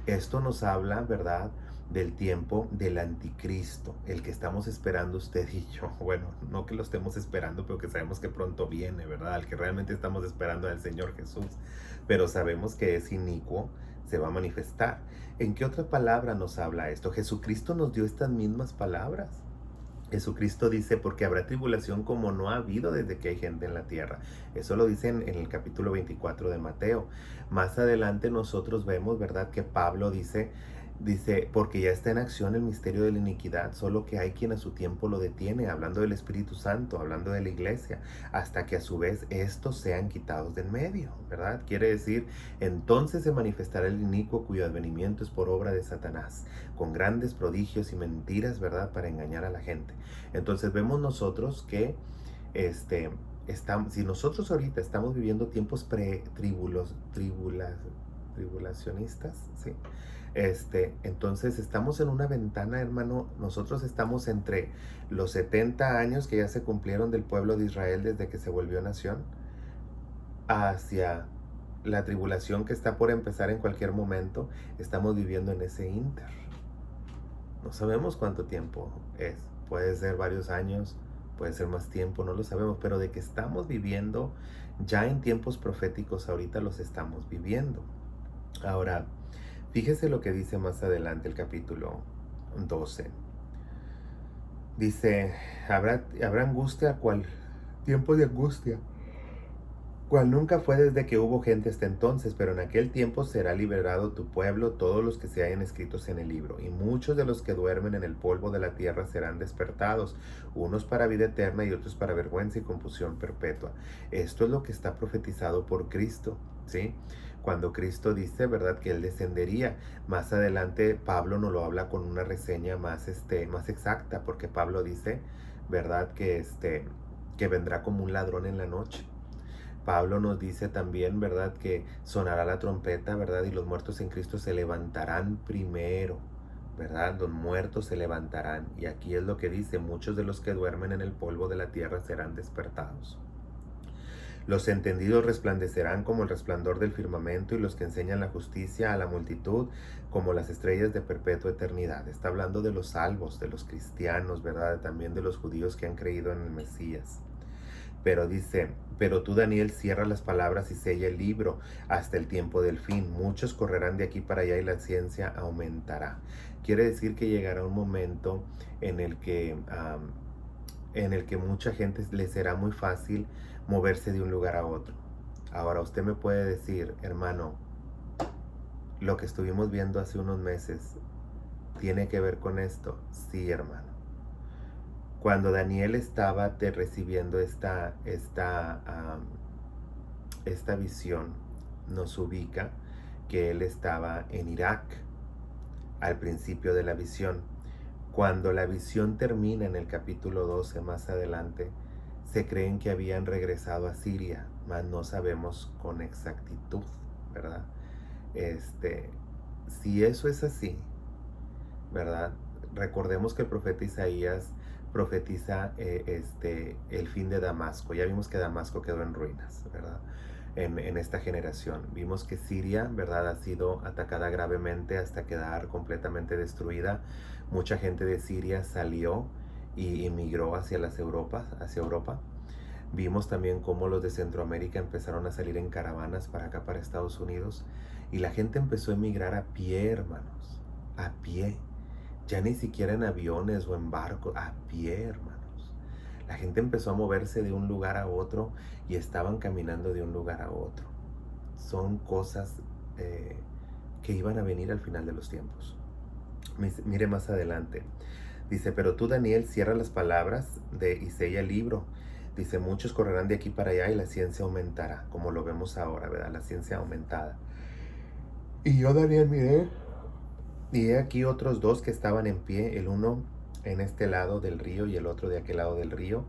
A: Esto nos habla, ¿verdad?, del tiempo del anticristo, el que estamos esperando usted y yo. Bueno, no que lo estemos esperando, pero que sabemos que pronto viene, ¿verdad? Al que realmente estamos esperando al Señor Jesús. Pero sabemos que es inicuo, se va a manifestar. ¿En qué otra palabra nos habla esto? Jesucristo nos dio estas mismas palabras. Jesucristo dice, porque habrá tribulación como no ha habido desde que hay gente en la tierra. Eso lo dice en el capítulo 24 de Mateo. Más adelante nosotros vemos, ¿verdad?, que Pablo dice, porque ya está en acción el misterio de la iniquidad, solo que hay quien a su tiempo lo detiene, hablando del Espíritu Santo, hablando de la iglesia, hasta que a su vez estos sean quitados del medio, ¿verdad? Quiere decir, entonces se manifestará el inicuo cuyo advenimiento es por obra de Satanás, con grandes prodigios y mentiras, ¿verdad?, para engañar a la gente. Entonces vemos nosotros que si nosotros ahorita estamos viviendo tiempos tribulacionistas, ¿sí? Entonces estamos en una ventana, hermano. Nosotros estamos entre los 70 años que ya se cumplieron del pueblo de Israel desde que se volvió nación, hacia la tribulación que está por empezar en cualquier momento. Estamos viviendo en ese inter. No sabemos cuánto tiempo es. Puede ser varios años, puede ser más tiempo, no lo sabemos. Pero de que estamos viviendo ya en tiempos proféticos, ahorita los estamos viviendo. Ahora, fíjese lo que dice más adelante el capítulo 12. Dice, habrá angustia, ¿cuál? Tiempo de angustia. cual nunca fue desde que hubo gente hasta entonces, pero en aquel tiempo será liberado tu pueblo, todos los que se hayan escritos en el libro, y muchos de los que duermen en el polvo de la tierra serán despertados, unos para vida eterna y otros para vergüenza y confusión perpetua. Esto es lo que está profetizado por Cristo, ¿sí? Cuando Cristo dice, ¿verdad?, que Él descendería. Más adelante Pablo nos lo habla con una reseña más exacta, porque Pablo dice, ¿verdad?, que vendrá como un ladrón en la noche. Pablo nos dice también, ¿verdad?, que sonará la trompeta, ¿verdad?, y los muertos en Cristo se levantarán primero, ¿verdad? Los muertos se levantarán. Y aquí es lo que dice, muchos de los que duermen en el polvo de la tierra serán despertados. Los entendidos resplandecerán como el resplandor del firmamento, y los que enseñan la justicia a la multitud como las estrellas de perpetua eternidad. Está hablando de los salvos, de los cristianos, ¿verdad? También de los judíos que han creído en el Mesías. Pero dice, pero tú, Daniel, cierra las palabras y sella el libro hasta el tiempo del fin. Muchos correrán de aquí para allá y la ciencia aumentará. Quiere decir que llegará un momento en el que mucha gente le será muy fácil moverse de un lugar a otro. Ahora usted me puede decir, hermano, lo que estuvimos viendo hace unos meses, ¿tiene que ver con esto? Sí, hermano. Cuando Daniel estaba recibiendo esta visión, nos ubica que él estaba en Irak al principio de la visión. Cuando la visión termina en el capítulo 12 más adelante, se creen que habían regresado a Siria, mas no sabemos con exactitud, ¿verdad? Si eso es así, ¿verdad? Recordemos que el profeta Isaías profetiza el fin de Damasco. Ya vimos que Damasco quedó en ruinas, ¿verdad? En esta generación. Vimos que Siria, ¿verdad?, ha sido atacada gravemente hasta quedar completamente destruida. Mucha gente de Siria salió y emigró hacia Europa. Vimos también cómo los de Centroamérica empezaron a salir en caravanas para acá, para Estados Unidos. Y la gente empezó a emigrar a pie, hermanos. A pie. Ya ni siquiera en aviones o en barcos, a pie, hermanos. La gente empezó a moverse de un lugar a otro y estaban caminando de un lugar a otro. Son cosas que iban a venir al final de los tiempos. Mire más adelante. Dice, pero tú, Daniel, cierra las palabras y sella el libro. Dice, muchos correrán de aquí para allá y la ciencia aumentará, como lo vemos ahora, ¿verdad? La ciencia aumentada. Y yo, Daniel, miré, y he aquí otros dos que estaban en pie, el uno en este lado del río y el otro de aquel lado del río.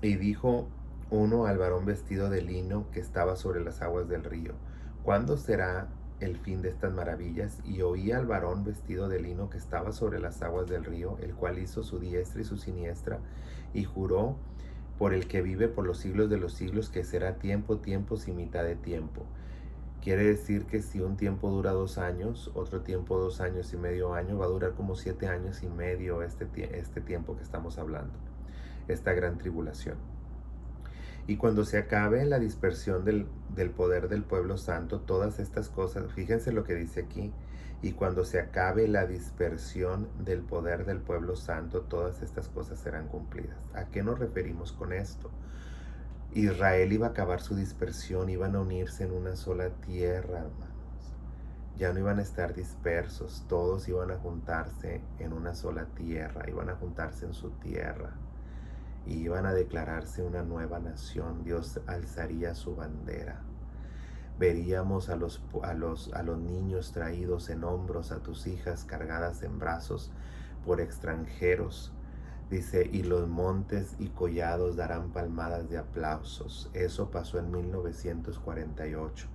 A: Y dijo uno al varón vestido de lino que estaba sobre las aguas del río, ¿cuándo será el fin de estas maravillas? Y oí al varón vestido de lino que estaba sobre las aguas del río, el cual hizo su diestra y su siniestra, y juró por el que vive por los siglos de los siglos, que será tiempo, tiempos y mitad de tiempo. Quiere decir que si un tiempo dura 2 años, otro tiempo 2 años y medio año, va a durar como 7 años y medio este tiempo que estamos hablando, esta gran tribulación. Y cuando se acabe la dispersión del poder del pueblo santo, todas estas cosas, fíjense lo que dice aquí, y cuando se acabe la dispersión del poder del pueblo santo, todas estas cosas serán cumplidas. ¿A qué nos referimos con esto? Israel iba a acabar su dispersión, iban a unirse en una sola tierra, hermanos. Ya no iban a estar dispersos, todos iban a juntarse en una sola tierra, iban a juntarse en su tierra y iban a declararse una nueva nación. Dios alzaría su bandera. Veríamos a los niños traídos en hombros, a tus hijas cargadas en brazos por extranjeros. Dice, y los montes y collados darán palmadas de aplausos. Eso pasó en 1948.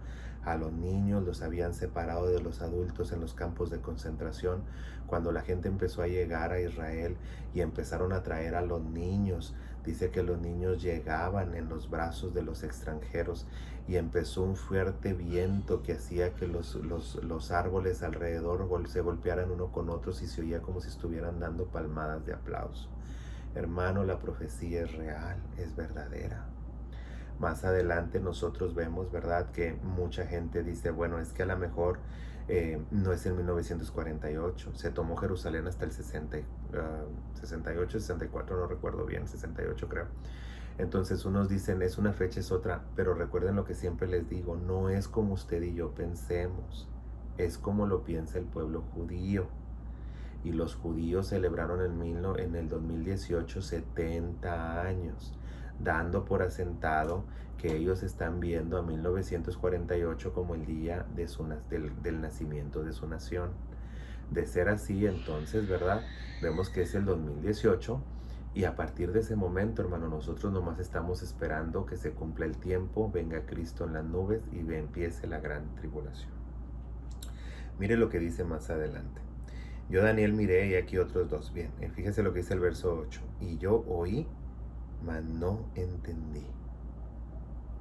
A: A los niños los habían separado de los adultos en los campos de concentración. Cuando la gente empezó a llegar a Israel y empezaron a traer a los niños, dice que los niños llegaban en los brazos de los extranjeros y empezó un fuerte viento que hacía que los árboles alrededor se golpearan uno con otros y se oía como si estuvieran dando palmadas de aplauso. Hermano, la profecía es real, es verdadera. Más adelante nosotros vemos, ¿verdad?, que mucha gente dice, bueno, es que a lo mejor no es en 1948, se tomó Jerusalén hasta el 68, 64, no recuerdo bien, 68 creo. Entonces unos dicen es una fecha, es otra, pero recuerden lo que siempre les digo, no es como usted y yo pensemos, es como lo piensa el pueblo judío. Y los judíos celebraron en el 2018 70 años, dando por asentado que ellos están viendo a 1948 como el día de del nacimiento de su nación. De ser así, entonces, ¿verdad? Vemos que es el 2018 y a partir de ese momento, hermano, nosotros nomás estamos esperando que se cumpla el tiempo, venga Cristo en las nubes y empiece la gran tribulación. Mire lo que dice más adelante. Yo, Daniel, miré y aquí otros dos. Bien, fíjese lo que dice el verso 8. Y yo oí, mas no entendí.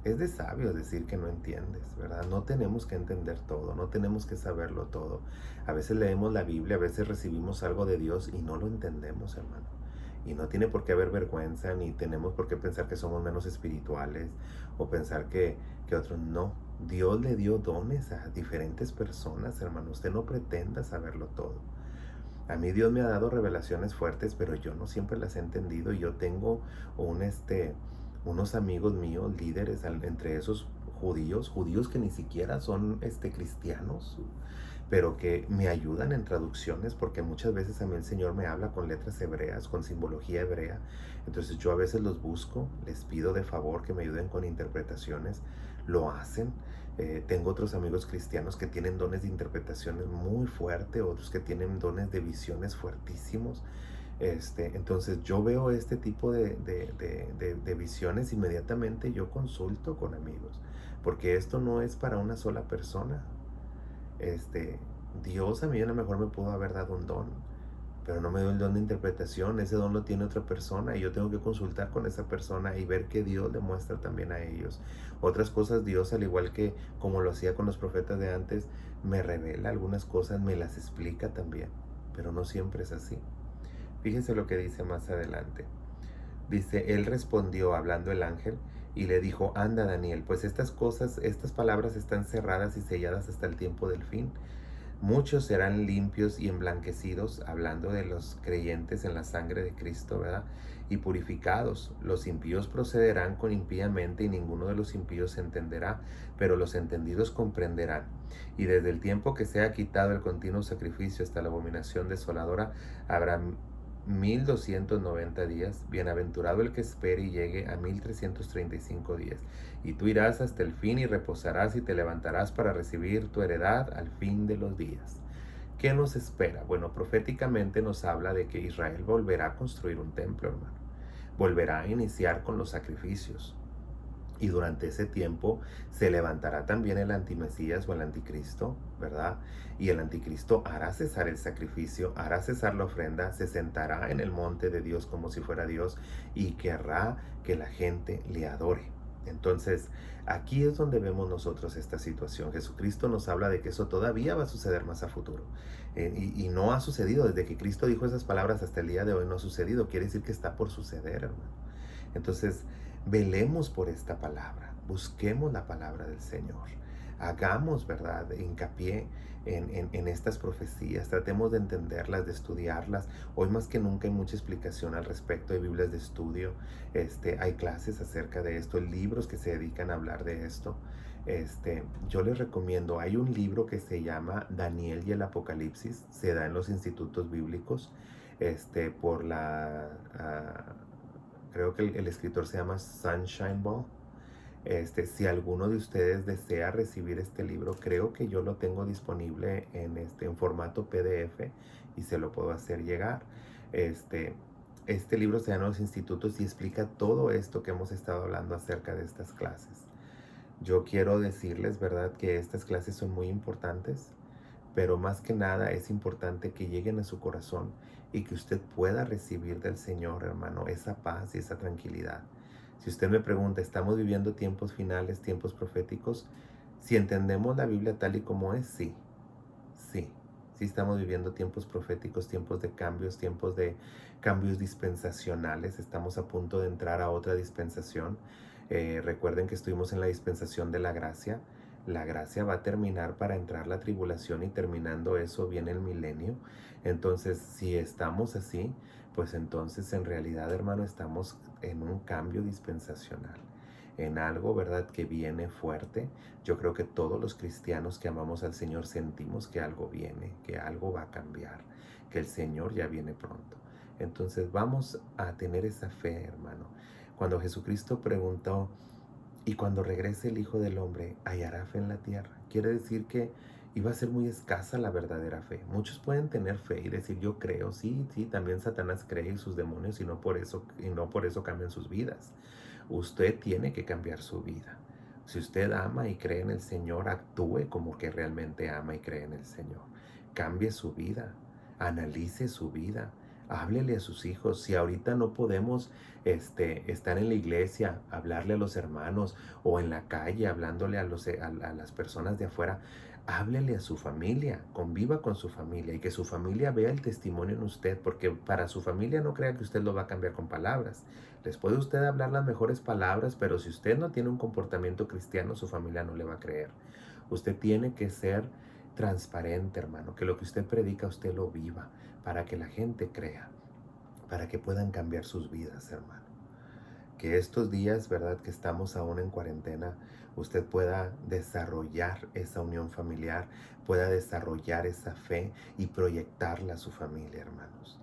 A: Es de sabio decir que no entiendes, ¿verdad? No tenemos que entender todo, no tenemos que saberlo todo. A veces leemos la Biblia, a veces recibimos algo de Dios y no lo entendemos, hermano. Y no tiene por qué haber vergüenza, ni tenemos por qué pensar que somos menos espirituales o pensar que otros no. Dios le dio dones a diferentes personas, hermano. Usted no pretenda saberlo todo. A mí Dios me ha dado revelaciones fuertes, pero yo no siempre las he entendido. Y yo tengo unos amigos míos, líderes, entre esos judíos que ni siquiera son cristianos, pero que me ayudan en traducciones, porque muchas veces a mí el Señor me habla con letras hebreas, con simbología hebrea. Entonces yo a veces los busco, les pido de favor que me ayuden con interpretaciones, lo hacen. Tengo otros amigos cristianos que tienen dones de interpretaciones muy fuertes, otros que tienen dones de visiones fuertísimos. Entonces yo veo este tipo de visiones, inmediatamente yo consulto con amigos, porque esto no es para una sola persona. Dios a mí a lo mejor me pudo haber dado un don, pero no me dio el don de interpretación. Ese don lo tiene otra persona y yo tengo que consultar con esa persona y ver qué Dios le muestra también a ellos. Otras cosas Dios, al igual que como lo hacía con los profetas de antes, me revela algunas cosas, me las explica también, pero no siempre es así. Fíjense lo que dice más adelante. Dice, él respondió hablando el ángel y le dijo, anda Daniel, pues estas cosas, estas palabras están cerradas y selladas hasta el tiempo del fin. Muchos serán limpios y emblanquecidos, hablando de los creyentes en la sangre de Cristo, ¿verdad? Y purificados. Los impíos procederán con impíamente y ninguno de los impíos entenderá, pero los entendidos comprenderán. Y desde el tiempo que sea quitado el continuo sacrificio hasta la abominación desoladora, habrá 1290 días. Bienaventurado el que espere y llegue a 1335 días. Y tú irás hasta el fin y reposarás y te levantarás para recibir tu heredad al fin de los días. ¿Qué nos espera? Bueno, proféticamente nos habla de que Israel volverá a construir un templo, hermano. Volverá a iniciar con los sacrificios. Y durante ese tiempo se levantará también el antimesías o el anticristo, ¿verdad? Y el anticristo hará cesar el sacrificio, hará cesar la ofrenda, se sentará en el monte de Dios como si fuera Dios y querrá que la gente le adore. Entonces, aquí es donde vemos nosotros esta situación. Jesucristo nos habla de que eso todavía va a suceder más a futuro. Y no ha sucedido. Desde que Cristo dijo esas palabras hasta el día de hoy no ha sucedido. Quiere decir que está por suceder, hermano. Entonces, velemos por esta palabra, busquemos la palabra del Señor, hagamos, ¿verdad?, hincapié en estas profecías, tratemos de entenderlas, de estudiarlas. Hoy más que nunca hay mucha explicación al respecto, hay Biblias de estudio, hay clases acerca de esto, libros que se dedican a hablar de esto. Yo les recomiendo, hay un libro que se llama Daniel y el Apocalipsis, se da en los institutos bíblicos, por la... creo que el escritor se llama Sunshine Ball. Si alguno de ustedes desea recibir este libro, creo que yo lo tengo disponible en formato PDF y se lo puedo hacer llegar. Este libro se da en los institutos y explica todo esto que hemos estado hablando acerca de estas clases. Yo quiero decirles, ¿verdad?, que estas clases son muy importantes, pero más que nada es importante que lleguen a su corazón y que usted pueda recibir del Señor, hermano, esa paz y esa tranquilidad. Si usted me pregunta, ¿estamos viviendo tiempos finales, tiempos proféticos? Si entendemos la Biblia tal y como es, sí, sí. Sí estamos viviendo tiempos proféticos, tiempos de cambios dispensacionales. Estamos a punto de entrar a otra dispensación. Recuerden que estuvimos en la dispensación de la gracia. La gracia va a terminar para entrar la tribulación y terminando eso viene el milenio. Entonces, si estamos así, pues entonces en realidad, hermano, estamos en un cambio dispensacional, en algo, ¿verdad?, que viene fuerte. Yo creo que todos los cristianos que amamos al Señor sentimos que algo viene, que algo va a cambiar, que el Señor ya viene pronto. Entonces vamos a tener esa fe, hermano. Cuando Jesucristo preguntó, y cuando regrese el Hijo del Hombre, ¿hallará fe en la tierra? Quiere decir que iba a ser muy escasa la verdadera fe. Muchos pueden tener fe y decir, yo creo, sí, sí, también Satanás cree y sus demonios y no por eso cambian sus vidas. Usted tiene que cambiar su vida. Si usted ama y cree en el Señor, actúe como que realmente ama y cree en el Señor. Cambie su vida, analice su vida, háblele a sus hijos. Si ahorita no podemos estar en la iglesia, hablarle a los hermanos o en la calle, hablándole a las personas de afuera, háblele a su familia, conviva con su familia y que su familia vea el testimonio en usted, porque para su familia no crea que usted lo va a cambiar con palabras. Les puede usted hablar las mejores palabras, pero si usted no tiene un comportamiento cristiano, su familia no le va a creer. Usted tiene que ser transparente, hermano, que lo que usted predica usted lo viva, para que la gente crea, para que puedan cambiar sus vidas, hermano. Que estos días, ¿verdad?, que estamos aún en cuarentena, usted pueda desarrollar esa unión familiar, pueda desarrollar esa fe y proyectarla a su familia, hermanos.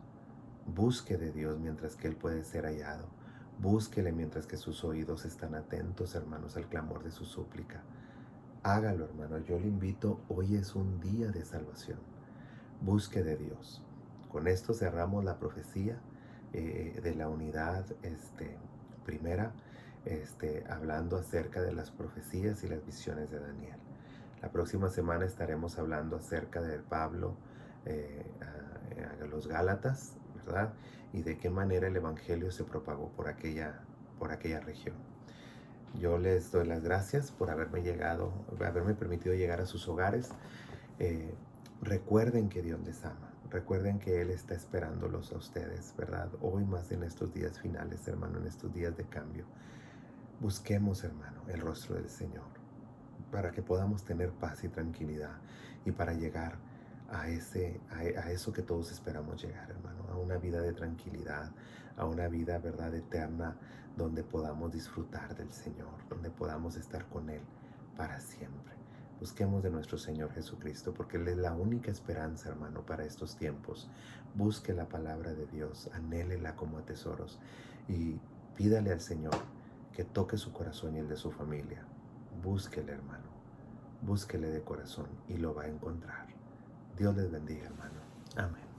A: Busque de Dios mientras que Él puede ser hallado. Búsquele mientras que sus oídos están atentos, hermanos, al clamor de su súplica. Hágalo, hermano. Yo le invito, hoy es un día de salvación. Busque de Dios. Con esto cerramos la profecía de la unidad primera, hablando acerca de las profecías y las visiones de Daniel. La próxima semana estaremos hablando acerca de Pablo a los Gálatas, ¿verdad? Y de qué manera el Evangelio se propagó por aquella región. Yo les doy las gracias por haberme permitido llegar a sus hogares. Eh, Recuerden que Dios les ama. Recuerden que Él está esperándolos a ustedes, ¿verdad? Hoy más en estos días finales, hermano, en estos días de cambio. Busquemos, hermano, el rostro del Señor para que podamos tener paz y tranquilidad y para llegar a eso que todos esperamos llegar, hermano, a una vida de tranquilidad, a una vida, verdad, eterna, donde podamos disfrutar del Señor, donde podamos estar con Él para siempre. Busquemos de nuestro Señor Jesucristo, porque Él es la única esperanza, hermano, para estos tiempos. Busque la palabra de Dios, anhélela como a tesoros y pídale al Señor que toque su corazón y el de su familia. Búsquele, hermano. Búsquele de corazón y lo va a encontrar. Dios les bendiga, hermano. Amén.